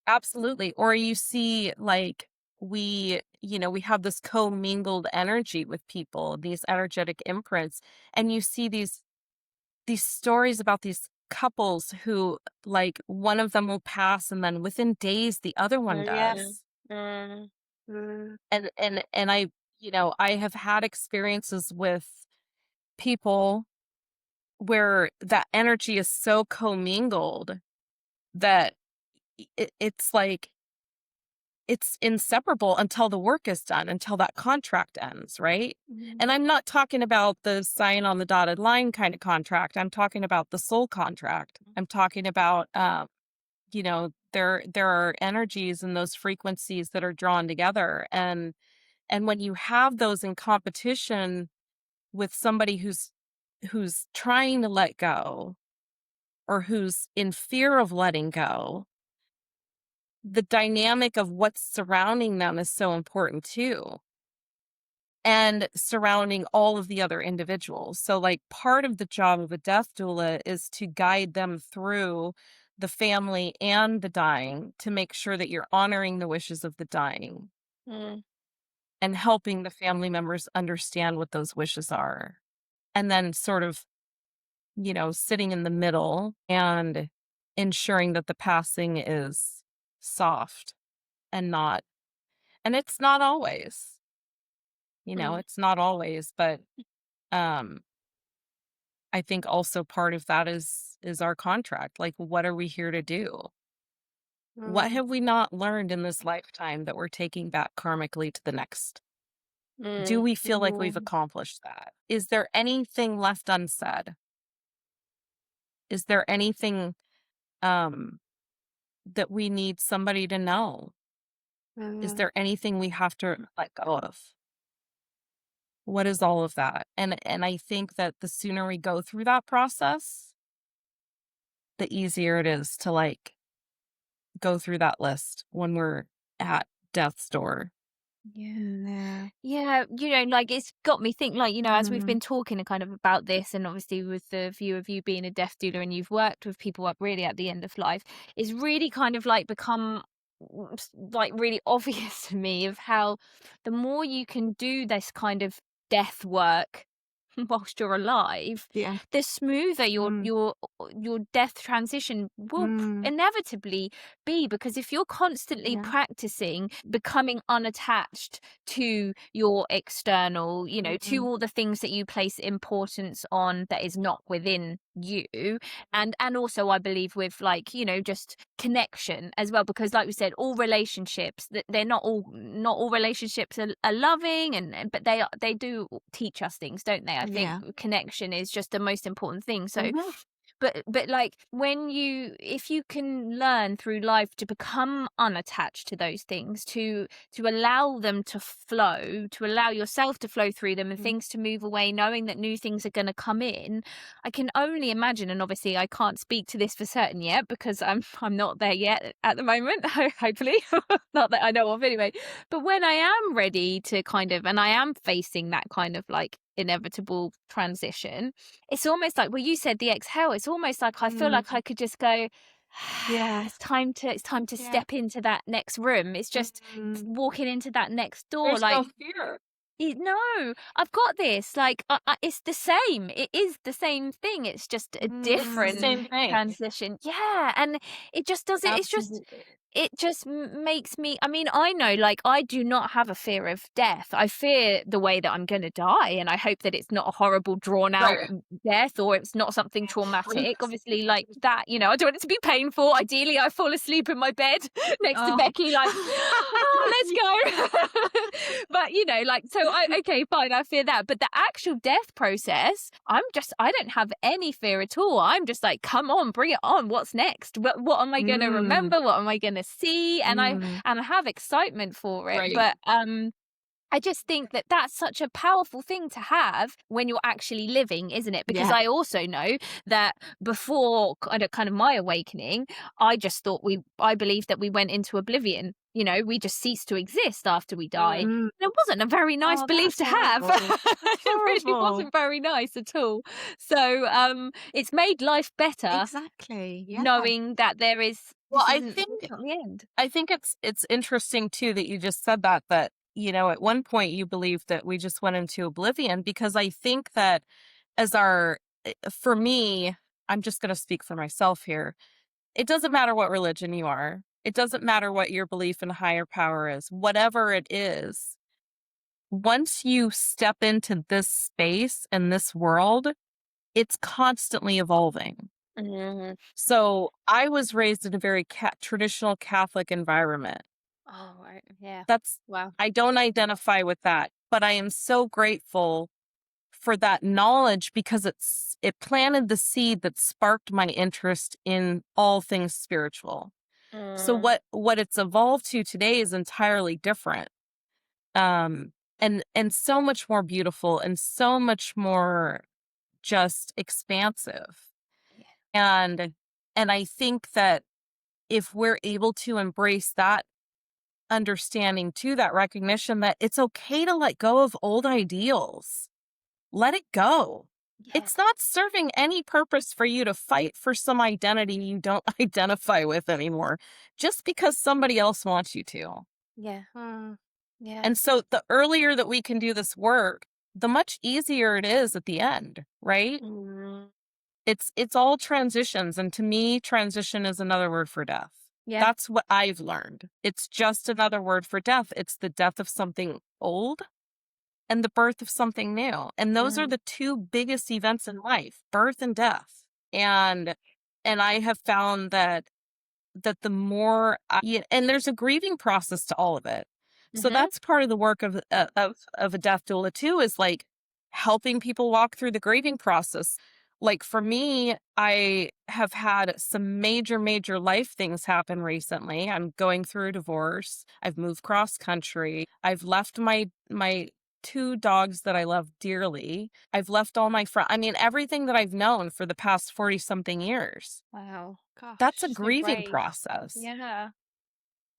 [SPEAKER 4] absolutely. Or you see, like, we have this commingled energy with people, these energetic imprints, and you see these stories about these couples who, like, one of them will pass and then within days the other one
[SPEAKER 5] Yeah.
[SPEAKER 4] does.
[SPEAKER 5] Mm.
[SPEAKER 4] And I have had experiences with people where that energy is so commingled that it's like it's inseparable until the work is done, until that contract ends, right? And I'm not talking about the sign on the dotted line kind of contract. I'm talking about the soul contract. I'm talking about there are energies and those frequencies that are drawn together, and when you have those in competition with somebody who's trying to let go, or who's in fear of letting go, the dynamic of what's surrounding them is so important too, and surrounding all of the other individuals. So, like, part of the job of a death doula is to guide them through the family and the dying, to make sure that you're honoring the wishes of the dying
[SPEAKER 5] Mm.
[SPEAKER 4] and helping the family members understand what those wishes are. And then sort of, sitting in the middle and ensuring that the passing is soft and not, and it's not always,
[SPEAKER 5] Mm.
[SPEAKER 4] it's not always, but um I think also part of that is our contract. Like, what are we here to do? What have we not learned in this lifetime that we're taking back karmically to the next? Do
[SPEAKER 5] Mm.
[SPEAKER 4] we feel like we've accomplished that? Is there anything left unsaid? Is there anything um that we need somebody to know? Is there anything we have to let go of? What is all of that? And I think that the sooner we go through that process, the easier it is to like go through that list when we're at death's door.
[SPEAKER 2] Yeah.
[SPEAKER 5] Yeah, like it's got me think, like, as we've
[SPEAKER 2] Mm.
[SPEAKER 5] been talking kind of about this, and obviously with the view of you being a death doula and you've worked with people up really at the end of life, it's really kind of like become like really obvious to me of how the more you can do this kind of death work whilst you're alive,
[SPEAKER 2] Yeah.
[SPEAKER 5] the smoother
[SPEAKER 2] Mm.
[SPEAKER 5] your death transition will
[SPEAKER 2] Mm.
[SPEAKER 5] inevitably be, because if you're constantly
[SPEAKER 2] Yeah.
[SPEAKER 5] practicing becoming unattached to your external, to all the things that you place importance on that is not within you, and also I believe with like, just connection as well, because like we said, all relationships, that they're not all relationships are loving, but they do teach us things, don't they? I think
[SPEAKER 2] Yeah.
[SPEAKER 5] connection is just the most important thing. So
[SPEAKER 2] Mhm.
[SPEAKER 5] but like if you can learn through life to become unattached to those things, to allow them to flow, to allow yourself to flow through them, and things to move away, knowing that new things are going to come in, I can only imagine, and obviously I can't speak to this for certain yet because I'm not there yet at the moment, hopefully, not that I know of anyway, but when I am ready to kind of, and I am facing that kind of like inevitable transition, it's almost like, well, you said the exhale, it's almost like I feel like I could just go,
[SPEAKER 2] Yeah.
[SPEAKER 5] it's time to
[SPEAKER 2] Yeah.
[SPEAKER 5] step into that next room. It's just
[SPEAKER 2] Mm.
[SPEAKER 5] walking into that next door.
[SPEAKER 4] There's
[SPEAKER 5] Like,
[SPEAKER 4] no fear.
[SPEAKER 5] no, I've got this. Like, it's the same. It is the same thing. It's just a
[SPEAKER 4] It's the
[SPEAKER 5] different
[SPEAKER 4] same thing.
[SPEAKER 5] transition. Yeah, and it just doesn't. It's just
[SPEAKER 4] Absolutely.
[SPEAKER 5] it just makes me, I mean, I know, like, I do not have a fear of death. I fear the way that I'm going to die, and I hope that it's not a horrible drawn out
[SPEAKER 4] Right.
[SPEAKER 5] death, or it's not something traumatic, obviously, like that. I don't want it to be painful. Ideally I fall asleep in my bed next to
[SPEAKER 2] Oh.
[SPEAKER 5] Becky, like, oh, let's go. But like, so okay, fine, I fear that, but the actual death process, I don't have any fear at all. I'm just like, come on, bring it on. What's next? What am I going to remember? What am I going to see? And I have excitement for it.
[SPEAKER 4] Right.
[SPEAKER 5] But I just think that that's such a powerful thing to have when you're actually living, isn't it? Because
[SPEAKER 2] Yeah.
[SPEAKER 5] I also know that before kind of my awakening, I just thought I believed that we went into oblivion. We just cease to exist after we die.
[SPEAKER 2] Mm.
[SPEAKER 5] And it wasn't a very nice
[SPEAKER 2] Oh,
[SPEAKER 5] belief to
[SPEAKER 2] that's
[SPEAKER 5] have.
[SPEAKER 2] horrible. That's
[SPEAKER 5] It really
[SPEAKER 2] horrible.
[SPEAKER 5] wasn't very nice at all. So it's made life better
[SPEAKER 2] Exactly. Yeah.
[SPEAKER 5] knowing that there is.
[SPEAKER 4] Well,
[SPEAKER 5] this
[SPEAKER 4] I
[SPEAKER 5] isn't
[SPEAKER 4] think
[SPEAKER 5] not the end.
[SPEAKER 4] I think it's interesting too that you just said that at one point you believed that we just went into oblivion, because I think that for me, I'm just going to speak for myself here. It doesn't matter what religion you are. It doesn't matter what your belief in higher power is, whatever it is. Once you step into this space and this world, it's constantly evolving.
[SPEAKER 5] Mm-hmm.
[SPEAKER 4] So I was raised in a very traditional Catholic environment.
[SPEAKER 5] Oh, right. Yeah. Wow.
[SPEAKER 4] I don't identify with that, but I am so grateful for that knowledge, because it planted the seed that sparked my interest in all things spiritual. So what it's evolved to today is entirely different. And so much more beautiful and so much more just expansive. And I think that if we're able to embrace that understanding too, that recognition that it's okay to let go of old ideals, let it go.
[SPEAKER 5] Yeah.
[SPEAKER 4] It's not serving any purpose for you to fight for some identity you don't identify with anymore, just because somebody else wants you to.
[SPEAKER 5] Yeah. Yeah.
[SPEAKER 4] And so the earlier that we can do this work, the much easier it is at the end, right? It's all transitions. And to me, transition is another word for death.
[SPEAKER 5] Yeah.
[SPEAKER 4] That's what I've learned. It's just another word for death. It's the death of something old and the birth of something new. And those are the two biggest events in life, birth and death. And I have found that the more and there's a grieving process to all of it. So that's part of the work of a death doula too, is like helping people walk through the grieving process. Like for me, I have had some major life things happen recently. I'm going through a divorce. I've moved cross country. I've left my 2 dogs that I love dearly. I've left all my friends. I mean, everything that I've known for the past 40 something years.
[SPEAKER 5] Wow.
[SPEAKER 2] Gosh.
[SPEAKER 4] That's a
[SPEAKER 5] So
[SPEAKER 4] grieving
[SPEAKER 5] brave.
[SPEAKER 4] process.
[SPEAKER 5] Yeah.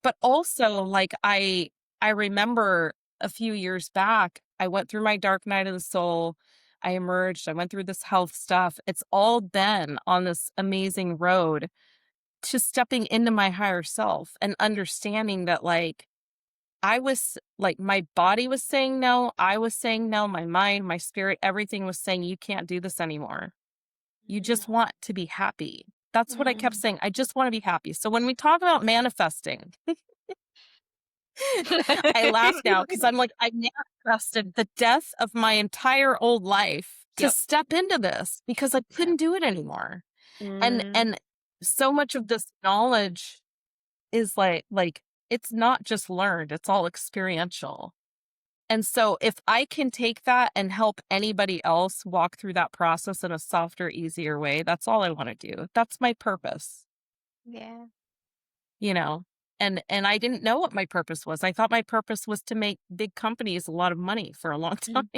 [SPEAKER 4] But also, like, I remember a few years back, I went through my dark night of the soul. I emerged. I went through this health stuff. It's all been on this amazing road to stepping into my higher self and understanding that, like, I was like, my body was saying no. I was saying no. My mind, my spirit, everything was saying, you can't do this anymore. You just want to be happy. That's what I kept saying. I just want to be happy. So when we talk about manifesting, I laugh now because I'm like, I manifested the death of my entire old life to
[SPEAKER 5] Yep.
[SPEAKER 4] step into this because I couldn't do it anymore. And so much of this knowledge is like it's not just learned, it's all experiential. And so if I can take that and help anybody else walk through that process in a softer, easier way, that's all I want to do. That's my purpose,
[SPEAKER 5] Yeah.
[SPEAKER 4] you know? And I didn't know what my purpose was. I thought my purpose was to make big companies a lot of money for a long time.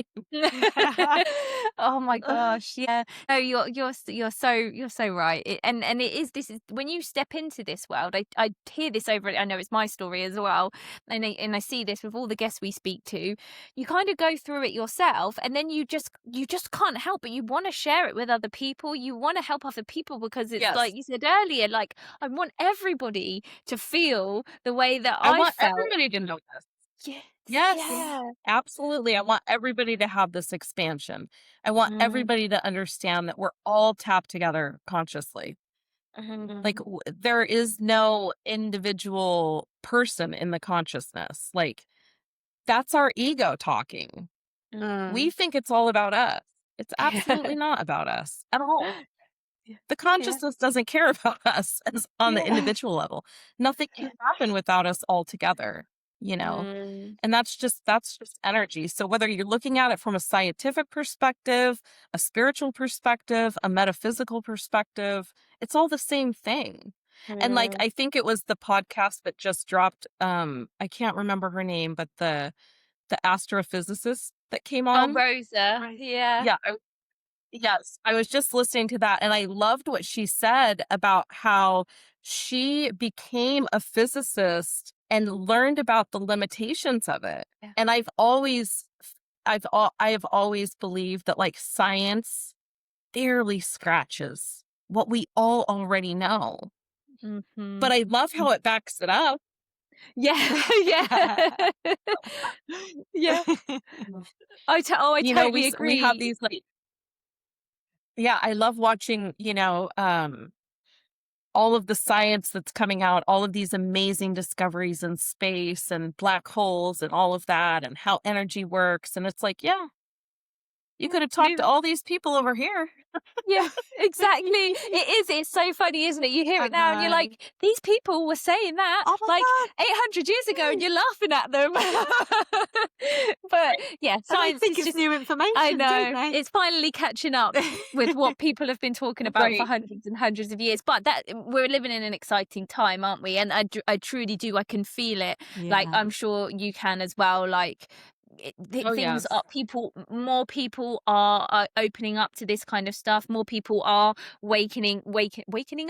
[SPEAKER 5] Oh my gosh, yeah. No, you're so right. And it is, this is when you step into this world. I hear this over. I know it's my story as well, and I see this with all the guests we speak to. You kind of go through it yourself, and then you just can't help but you want to share it with other people. You want to help other people because it's
[SPEAKER 4] Yes.
[SPEAKER 5] like you said earlier. Like, I want everybody to feel the way that
[SPEAKER 4] I
[SPEAKER 5] I
[SPEAKER 4] want
[SPEAKER 5] felt.
[SPEAKER 4] everybody to know this.
[SPEAKER 5] Yes.
[SPEAKER 4] Yes,
[SPEAKER 5] Yeah.
[SPEAKER 4] absolutely. I want everybody to have this expansion. I want everybody to understand that we're all tapped together consciously. Like, there is no individual person in the consciousness. Like, that's our ego talking. We think it's all about us. It's absolutely not about us at all. The consciousness doesn't care about us as on the individual level. Nothing can happen without us all together, you know? And that's just energy. So whether you're looking at it from a scientific perspective, a spiritual perspective, a metaphysical perspective, it's all the same thing. And like, I think it was the podcast that just dropped, I can't remember her name, but the astrophysicist that came
[SPEAKER 5] Oh,
[SPEAKER 4] on.
[SPEAKER 5] Rosa. Yeah.
[SPEAKER 4] Yeah. Yes, I was just listening to that and I loved what she said about how she became a physicist and learned about the limitations of it.
[SPEAKER 5] Yeah.
[SPEAKER 4] And I have always believed that, like, science barely scratches what we all already know. But I love how it backs it up.
[SPEAKER 5] Yeah. Yeah. Yeah. I
[SPEAKER 4] You know,
[SPEAKER 5] totally agree.
[SPEAKER 4] we have these, like, yeah, I love watching, all of the science that's coming out, all of these amazing discoveries in space and black holes and all of that and how energy works. And it's like, yeah, you could have talked to all these people over here.
[SPEAKER 5] Yeah, exactly. It is. It's so funny, isn't it? You hear it now and you're like, these people were saying that
[SPEAKER 2] Oh my
[SPEAKER 5] like
[SPEAKER 2] God.
[SPEAKER 5] 800 years ago and you're laughing at them. But yeah,
[SPEAKER 2] And they
[SPEAKER 5] science
[SPEAKER 2] think
[SPEAKER 5] is
[SPEAKER 2] it's
[SPEAKER 5] just,
[SPEAKER 2] new information,
[SPEAKER 5] I
[SPEAKER 2] don't
[SPEAKER 5] know,
[SPEAKER 2] they?
[SPEAKER 5] it's finally catching up with what people have been talking about for
[SPEAKER 4] Right.
[SPEAKER 5] hundreds and hundreds of years. But that we're living in an exciting time, aren't we? And I truly do. I can feel it. Like, I'm sure you can as well. Like,
[SPEAKER 4] Oh,
[SPEAKER 5] things
[SPEAKER 4] yes.
[SPEAKER 5] are more people are opening up to this kind of stuff. More people are waking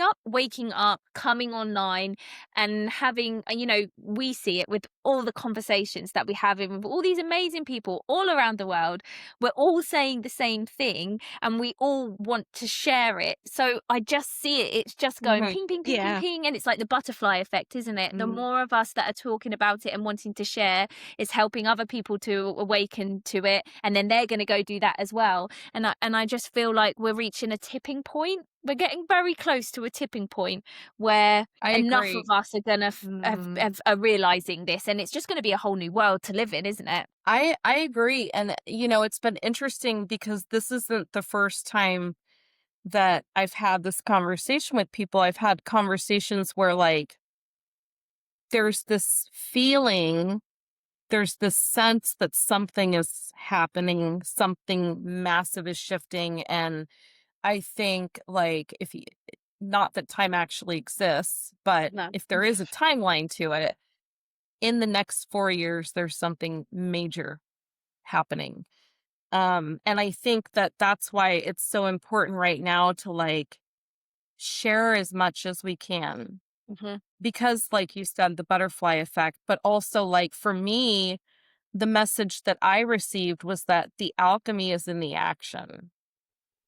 [SPEAKER 5] up, coming online and having, we see it with all the conversations that we have with all these amazing people all around the world. We're all saying the same thing and we all want to share it. So I just see it. It's just going ping, ping, ping, ping, ping. And it's like the butterfly effect, isn't it? The more of us that are talking about it and wanting to share, is helping other people to awaken to it, and then they're going to go do that as well. And I just feel like we're reaching a tipping point. We're getting very close to a tipping point where enough
[SPEAKER 4] agree.
[SPEAKER 5] of us are going to are realizing this, and it's just going to be a whole new world to live in, isn't it?
[SPEAKER 4] I agree. And, it's been interesting because this isn't the first time that I've had this conversation with people. I've had conversations where, like, there's this feeling, there's this sense that something is happening, something massive is shifting. And I think, like, not that time actually exists, but if there is a timeline to it, in the next 4 years, there's something major happening. And I think that that's why it's so important right now to like share as much as we can, because like you said, the butterfly effect, but also like for me, the message that I received was that the alchemy is in the action.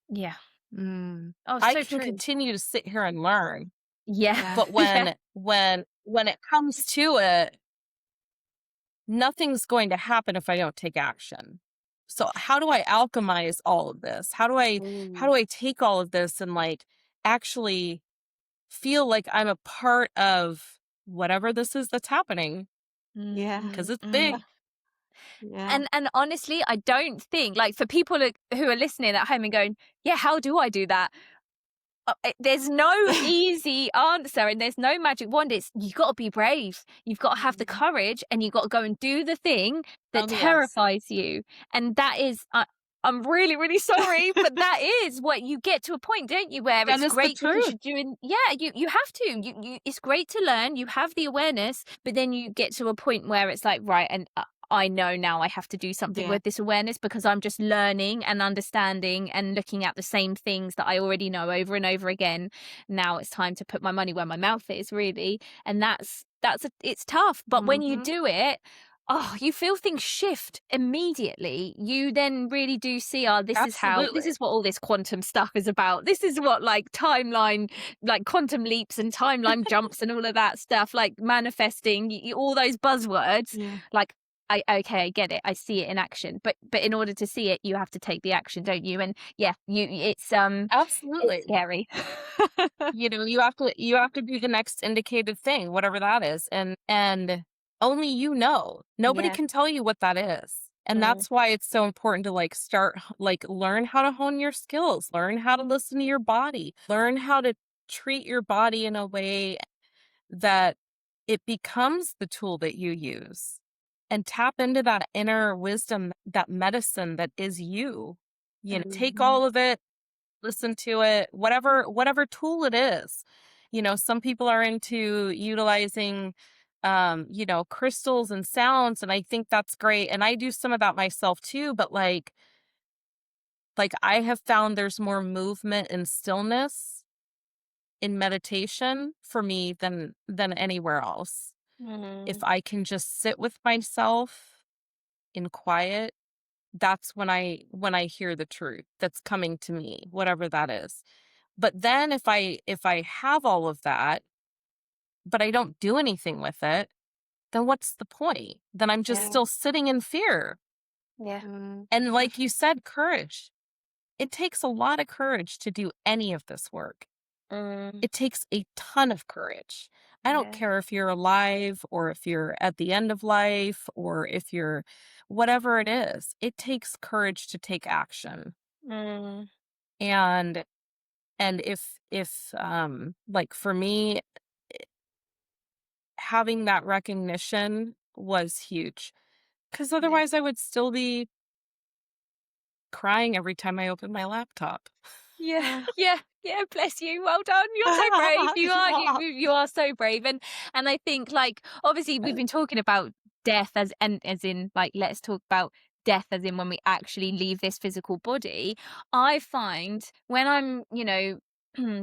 [SPEAKER 5] Yeah.
[SPEAKER 2] Mm.
[SPEAKER 5] Oh,
[SPEAKER 4] I
[SPEAKER 5] so
[SPEAKER 4] can
[SPEAKER 5] true.
[SPEAKER 4] continue to sit here and learn,
[SPEAKER 5] Yeah.
[SPEAKER 4] but
[SPEAKER 5] Yeah.
[SPEAKER 4] when it comes to it, nothing's going to happen if I don't take action. So how do I alchemize all of this? How do I take all of this and like actually feel like I'm a part of whatever this is that's happening?
[SPEAKER 2] Yeah.
[SPEAKER 4] Because it's
[SPEAKER 2] Mm.
[SPEAKER 4] big.
[SPEAKER 2] Yeah.
[SPEAKER 5] And honestly, I don't think, like, for people who are listening at home and going, yeah, how do I do that? There's no easy answer and there's no magic wand. It's you got to be brave. You've got to have the courage and you've got to go and do the thing that
[SPEAKER 4] Oh, yes.
[SPEAKER 5] terrifies you. And that is, I'm really, really sorry, but that is what you get to a point, don't you, where
[SPEAKER 4] That
[SPEAKER 5] it's
[SPEAKER 4] is the
[SPEAKER 5] great because
[SPEAKER 4] truth.
[SPEAKER 5] you're doing, yeah, you have to. You it's great to learn. You have the awareness, but then you get to a point where it's like, right, and I know now I have to do something
[SPEAKER 2] Yeah.
[SPEAKER 5] with this awareness because I'm just learning and understanding and looking at the same things that I already know over and over again. Now it's time to put my money where my mouth is, really. And it's tough. But when you do it, oh, you feel things shift immediately. You then really do see, this is
[SPEAKER 4] Absolutely.
[SPEAKER 5] what all this quantum stuff is about. This is what like timeline, like quantum leaps and timeline jumps and all of that stuff, like manifesting, all those buzzwords.
[SPEAKER 2] Yeah.
[SPEAKER 5] Like, I get it. I see it in action. But in order to see it, you have to take the action, don't you? And yeah, it's
[SPEAKER 4] Absolutely.
[SPEAKER 5] it's scary.
[SPEAKER 4] You know, you have to do the next indicated thing, whatever that is. And only you know. Nobody
[SPEAKER 5] Yeah.
[SPEAKER 4] can tell you what that is. And that's why it's so important to like start, like learn how to hone your skills, learn how to listen to your body, learn how to treat your body in a way that it becomes the tool that you use, and tap into that inner wisdom, that medicine that is you. You know, take all of it, listen to it, whatever tool it is. You know, some people are into utilizing you know, crystals and sounds, and I think that's great, and I do some of that myself too, but like I have found there's more movement and stillness in meditation for me than anywhere else. If I can just sit with myself in quiet, that's when I hear the truth that's coming to me, whatever that is. But then if I have all of that, but I don't do anything with it, then what's the point? Then I'm just still sitting in fear.
[SPEAKER 5] Yeah.
[SPEAKER 4] And like you said, courage. It takes a lot of courage to do any of this work. It takes a ton of courage. I don't care if you're alive or if you're at the end of life or if you're whatever it is. It takes courage to take action. And if like for me, having that recognition was huge, because otherwise I would still be crying every time I open my laptop.
[SPEAKER 5] Yeah, yeah, bless you. Well done. You're so brave. You are you are so brave. And I think, like, obviously we've been talking about death as in like, let's talk about death as in when we actually leave this physical body. I find when I'm,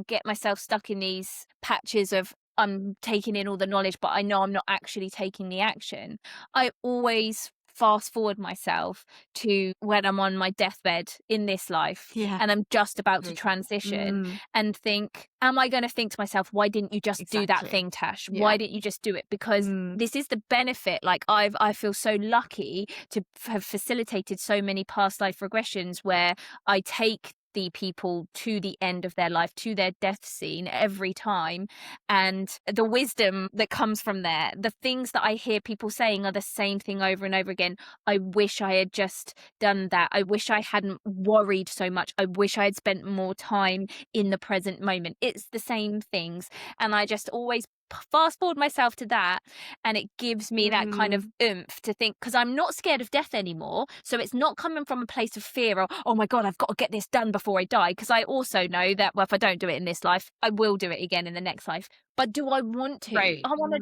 [SPEAKER 5] get myself stuck in these patches of I'm taking in all the knowledge, but I know I'm not actually taking the action. I always fast forward myself to when I'm on my deathbed in this life
[SPEAKER 2] Yeah.
[SPEAKER 5] and I'm just about to transition and think, am I going to think to myself, why didn't you just do that
[SPEAKER 2] Exactly.
[SPEAKER 5] thing, Tash?
[SPEAKER 2] Yeah.
[SPEAKER 5] Why didn't you just do it? Because this is the benefit. Like I feel so lucky to have facilitated so many past life regressions where I take the people to the end of their life, to their death scene every time. And the wisdom that comes from there, the things that I hear people saying are the same thing over and over again. I wish I had just done that. I wish I hadn't worried so much. I wish I had spent more time in the present moment. It's the same things. And I just always fast forward myself to that, and it gives me that kind of oomph to think, because I'm not scared of death anymore. So it's not coming from a place of fear or, oh my God, I've got to get this done before I die. Because I also know that, well, if I don't do it in this life, I will do it again in the next life. but do I want to?
[SPEAKER 4] Right.
[SPEAKER 5] I want to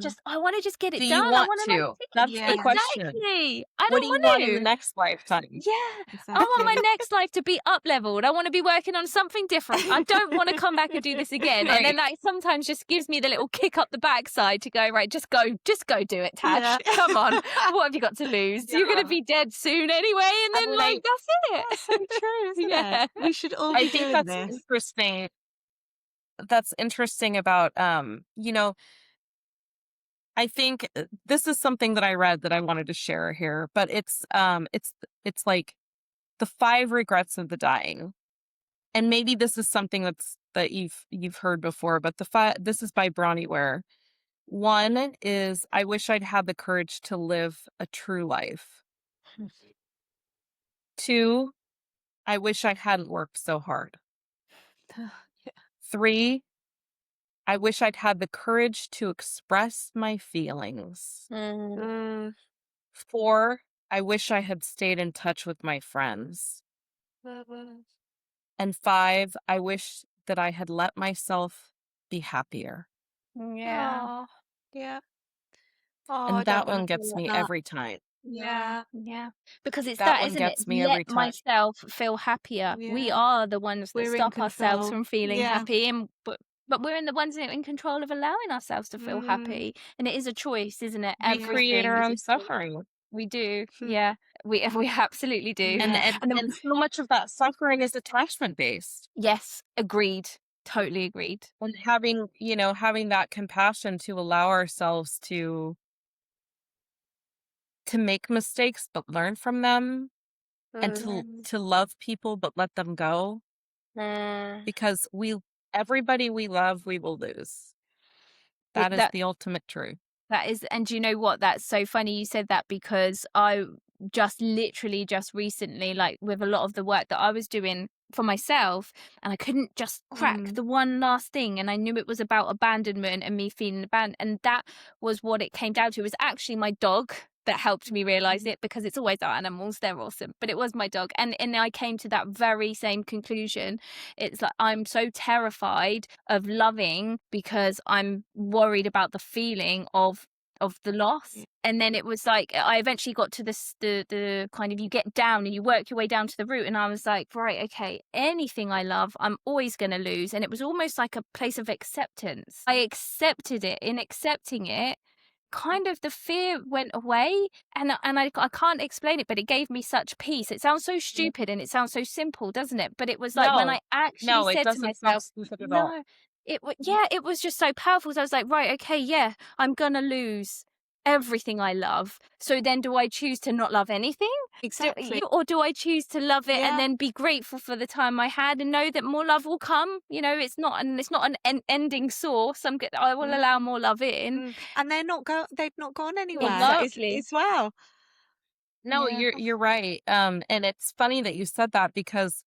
[SPEAKER 5] just get it
[SPEAKER 4] Do
[SPEAKER 5] done.
[SPEAKER 4] you
[SPEAKER 5] I
[SPEAKER 4] want
[SPEAKER 5] want to
[SPEAKER 4] to? That's
[SPEAKER 2] Yeah.
[SPEAKER 4] the question.
[SPEAKER 5] exactly. I
[SPEAKER 4] What
[SPEAKER 5] don't
[SPEAKER 4] do you
[SPEAKER 5] want
[SPEAKER 4] want in the
[SPEAKER 5] to.
[SPEAKER 4] next lifetime?
[SPEAKER 5] Yeah, I want my
[SPEAKER 3] Exactly.
[SPEAKER 5] next life to be up leveled. I want to be working on something different. I don't want to come back and do this again. And then
[SPEAKER 4] Right.
[SPEAKER 5] that sometimes just gives me the little kick up the backside to go, right, just go do it, Tash.
[SPEAKER 2] Yeah.
[SPEAKER 5] Come on. What have you got to lose? You're going to
[SPEAKER 4] Yeah.
[SPEAKER 5] be dead soon anyway. And
[SPEAKER 4] I
[SPEAKER 5] then
[SPEAKER 4] mean,
[SPEAKER 5] like, that's
[SPEAKER 2] That's so
[SPEAKER 5] it.
[SPEAKER 2] true, isn't
[SPEAKER 5] Yeah.
[SPEAKER 2] it? We should all
[SPEAKER 4] I
[SPEAKER 2] be
[SPEAKER 4] think
[SPEAKER 2] doing
[SPEAKER 4] that's
[SPEAKER 2] this.
[SPEAKER 4] interesting. That's interesting about, you know, I think this is something that I read that I wanted to share here, but it's like the 5 regrets of the dying. And maybe this is something that you've heard before, but this is by Bronnie Ware. 1 is, I wish I'd had the courage to live a true life. 2, I wish I hadn't worked so hard. 3, I wish I'd had the courage to express my feelings.
[SPEAKER 2] Mm.
[SPEAKER 4] 4, I wish I had stayed in touch with my friends. And 5, I wish that I had let myself be happier.
[SPEAKER 5] Yeah.
[SPEAKER 2] Oh, yeah. Oh, I
[SPEAKER 4] And
[SPEAKER 2] don't
[SPEAKER 4] that
[SPEAKER 2] want
[SPEAKER 4] one
[SPEAKER 2] to be
[SPEAKER 4] gets
[SPEAKER 2] like
[SPEAKER 4] me
[SPEAKER 2] that.
[SPEAKER 4] every time.
[SPEAKER 2] Yeah.
[SPEAKER 5] Yeah. Because it's
[SPEAKER 4] That
[SPEAKER 5] that,
[SPEAKER 4] one
[SPEAKER 5] isn't it?
[SPEAKER 4] gets me
[SPEAKER 5] Let
[SPEAKER 4] every time.
[SPEAKER 5] myself feel happier. We
[SPEAKER 2] Yeah.
[SPEAKER 5] are the ones that
[SPEAKER 2] We're in
[SPEAKER 5] stop ourselves
[SPEAKER 2] control.
[SPEAKER 5] from feeling
[SPEAKER 2] Yeah.
[SPEAKER 5] happy, and but we're in the ones that are in control of allowing ourselves to feel
[SPEAKER 2] Mm.
[SPEAKER 5] happy. And it is a choice, isn't it?
[SPEAKER 4] We create our
[SPEAKER 5] Everything is
[SPEAKER 4] own
[SPEAKER 5] a choice.
[SPEAKER 4] suffering.
[SPEAKER 5] We do.
[SPEAKER 2] Hmm.
[SPEAKER 5] Yeah. We absolutely do.
[SPEAKER 4] And
[SPEAKER 2] Yeah.
[SPEAKER 4] and,
[SPEAKER 5] then,
[SPEAKER 4] and so much of that suffering is attachment based.
[SPEAKER 5] yes, agreed. Totally agreed.
[SPEAKER 4] And having that compassion to allow ourselves to make mistakes but learn from them, and to love people but let them go, because everybody we love we will lose. That is the ultimate truth.
[SPEAKER 5] That is, and do you know what? That's so funny you said that, because I just literally just recently, like with a lot of the work that I was doing for myself, and I couldn't just crack the one last thing, and I knew it was about abandonment and me feeling abandoned, and that was what it came down to. It was actually my dog that helped me realize it, because it's always our animals, they're awesome, but it was my dog, and I came to that very same conclusion. It's like, I'm so terrified of loving because I'm worried about the feeling of the loss. And then it was like, I eventually got to this, the kind of, you get down and you work your way down to the root, and I was like, right, okay, anything I love I'm always going to lose. And it was almost like a place of acceptance. I accepted it. In accepting it, kind of the fear went away, and I can't explain it, but it gave me such peace. It sounds so stupid and it sounds so simple, doesn't it? But it was like, when I actually
[SPEAKER 4] it
[SPEAKER 5] said to
[SPEAKER 4] doesn't sound
[SPEAKER 5] myself,
[SPEAKER 4] stupid at all.
[SPEAKER 5] no, it was just so powerful. So I was like, right, okay, yeah, I'm gonna lose everything I love. So then do I choose to not love anything?
[SPEAKER 2] Exactly.
[SPEAKER 5] Or do I choose to love it and
[SPEAKER 2] Yeah.
[SPEAKER 5] then be grateful for the time I had and know that more love will come? It's not an ending source. I will allow more love in.
[SPEAKER 2] And they've not gone anywhere.
[SPEAKER 5] Exactly.
[SPEAKER 2] As well.
[SPEAKER 4] No,
[SPEAKER 5] Yeah.
[SPEAKER 4] you're right. And it's funny that you said that, because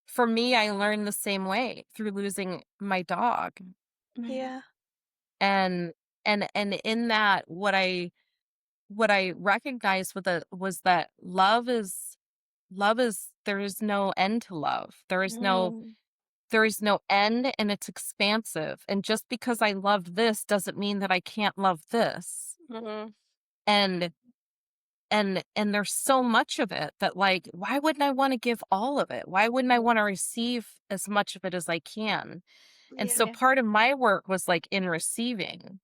[SPEAKER 4] for me, I learned the same way through losing my dog.
[SPEAKER 2] Yeah.
[SPEAKER 4] And in that, what I recognized was that love is there is no end to love. There is no end, and it's expansive. And just because I love this doesn't mean that I can't love this. And there's so much of it that, like, why wouldn't I want to give all of it? Why wouldn't I want to receive as much of it as I can? And so part of my work was like in receiving,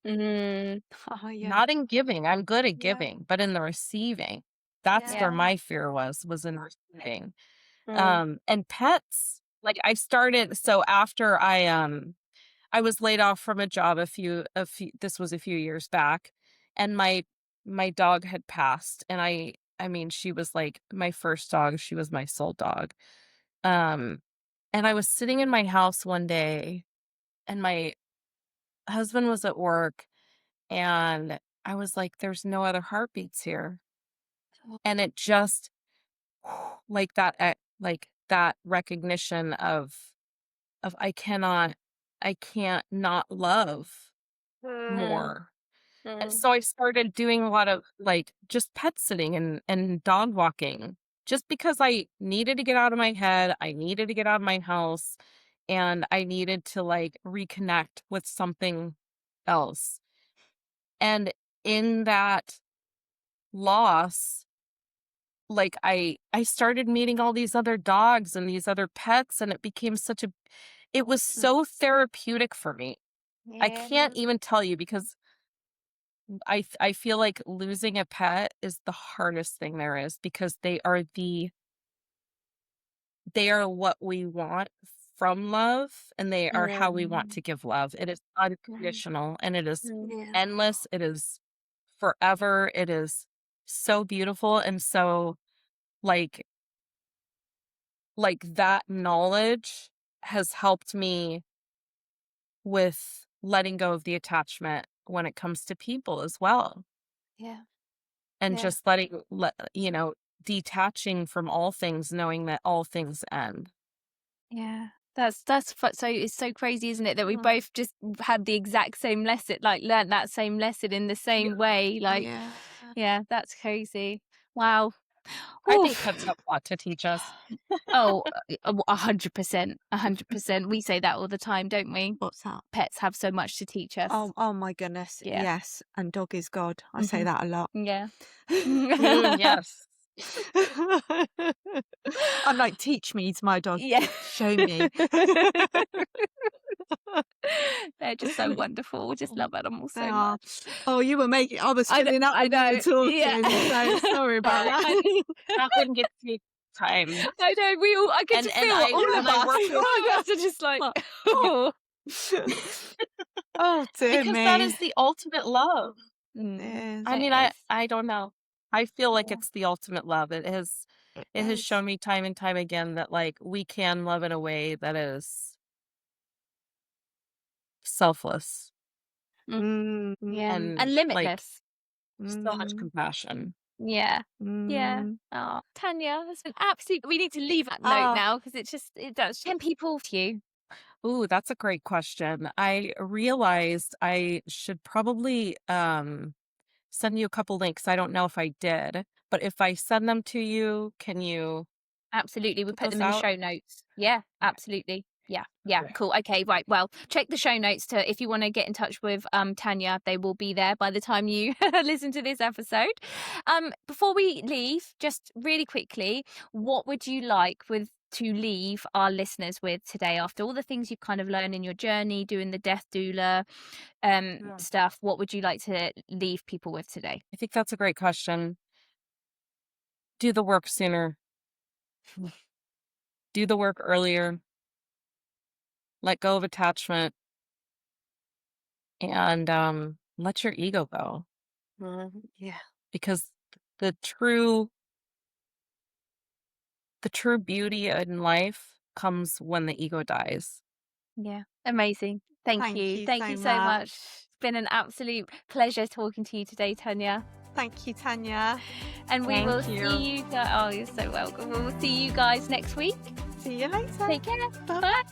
[SPEAKER 2] Oh, yeah.
[SPEAKER 4] not in giving. I'm good at
[SPEAKER 2] Yeah.
[SPEAKER 4] giving, but in the receiving, that's
[SPEAKER 2] Yeah.
[SPEAKER 4] where my fear was in receiving. And pets, like, I started, so after I was laid off from a job this was a few years back, and my dog had passed, and I mean, she was like my first dog. She was my soul dog. And I was sitting in my house one day, and my husband was at work, and I was like, there's no other heartbeats here. And it just, like that recognition of I can't not love more. And so I started doing a lot of, like, just pet sitting and dog walking, just because I needed to get out of my head. I needed to get out of my house. and I needed to like reconnect with something else. And in that loss, like I started meeting all these other dogs and these other pets, and it became it was so therapeutic for me. I can't even tell you, because I feel like losing a pet is the hardest thing there is, because they are what we want from love, and they are how we want to give love. It is unconditional, and it is endless. It is forever. It is so beautiful. And so like that knowledge has helped me with letting go of the attachment when it comes to people as well.
[SPEAKER 5] Yeah.
[SPEAKER 4] And just detaching from all things, knowing that all things end.
[SPEAKER 5] Yeah. So it's so crazy, isn't it, that we both just had the exact same lesson, like learned that same lesson in the same way. Like, yeah, that's crazy. Wow.
[SPEAKER 4] I think pets have a lot to teach us.
[SPEAKER 5] Oh, 100%. 100%. We say that all the time, don't we?
[SPEAKER 2] What's that?
[SPEAKER 5] Pets have so much to teach us.
[SPEAKER 2] Oh my goodness.
[SPEAKER 5] Yeah.
[SPEAKER 2] Yes. And dog is God. I say that a lot.
[SPEAKER 5] Yeah.
[SPEAKER 4] Yes.
[SPEAKER 2] I'm like, teach me to my dog.
[SPEAKER 5] Yeah.
[SPEAKER 2] Show me.
[SPEAKER 5] They're just so wonderful. We just love animals so
[SPEAKER 2] They are.
[SPEAKER 5] much.
[SPEAKER 2] Oh, you were making. I was filling up with you talking.
[SPEAKER 5] Yeah.
[SPEAKER 2] So sorry about that.
[SPEAKER 4] Nothing gets me time.
[SPEAKER 5] I know. I get to feel all of us. All of us are just like, oh.
[SPEAKER 2] Oh dear
[SPEAKER 4] Because
[SPEAKER 2] me.
[SPEAKER 4] that is the ultimate love.
[SPEAKER 2] Yes.
[SPEAKER 4] I mean, I don't know. I feel like it's the ultimate love. It has shown me time and time again that like we can love in a way that is selfless.
[SPEAKER 5] Yeah.
[SPEAKER 2] Mm.
[SPEAKER 5] And
[SPEAKER 4] like,
[SPEAKER 5] limitless.
[SPEAKER 4] so much compassion.
[SPEAKER 5] Yeah. Yeah. Oh, Tanya, that's an absolute. We need to leave that note now, because it does. 10 people to you.
[SPEAKER 4] Ooh, that's a great question. I realized I should probably send you a couple links. I don't know if I did, but if I send them to you, can you?
[SPEAKER 5] Absolutely. We'll put
[SPEAKER 4] those
[SPEAKER 5] them in the
[SPEAKER 4] out?
[SPEAKER 5] show notes. Yeah, absolutely. Yeah.
[SPEAKER 4] Okay.
[SPEAKER 5] Cool. Okay, right. Well, check the show notes if you want to get in touch with Tanya. They will be there by the time you listen to this episode. Before we leave, just really quickly, what would you like to leave our listeners with today, after all the things you've kind of learned in your journey doing the death doula stuff? What would you like to leave people with today?
[SPEAKER 4] I think that's a great question. Do the work sooner. Do the work earlier. Let go of attachment, and let your ego go.
[SPEAKER 2] Yeah.
[SPEAKER 4] Because the true beauty in life comes when the ego dies.
[SPEAKER 5] Yeah. Amazing. Thank you. Thank you so much. It's been an absolute pleasure talking to you today, Tanya.
[SPEAKER 2] Thank you, Tanya.
[SPEAKER 5] And we will see you guys. Oh, you're so welcome. We'll see you guys next week.
[SPEAKER 2] See you later.
[SPEAKER 5] Take care. Bye.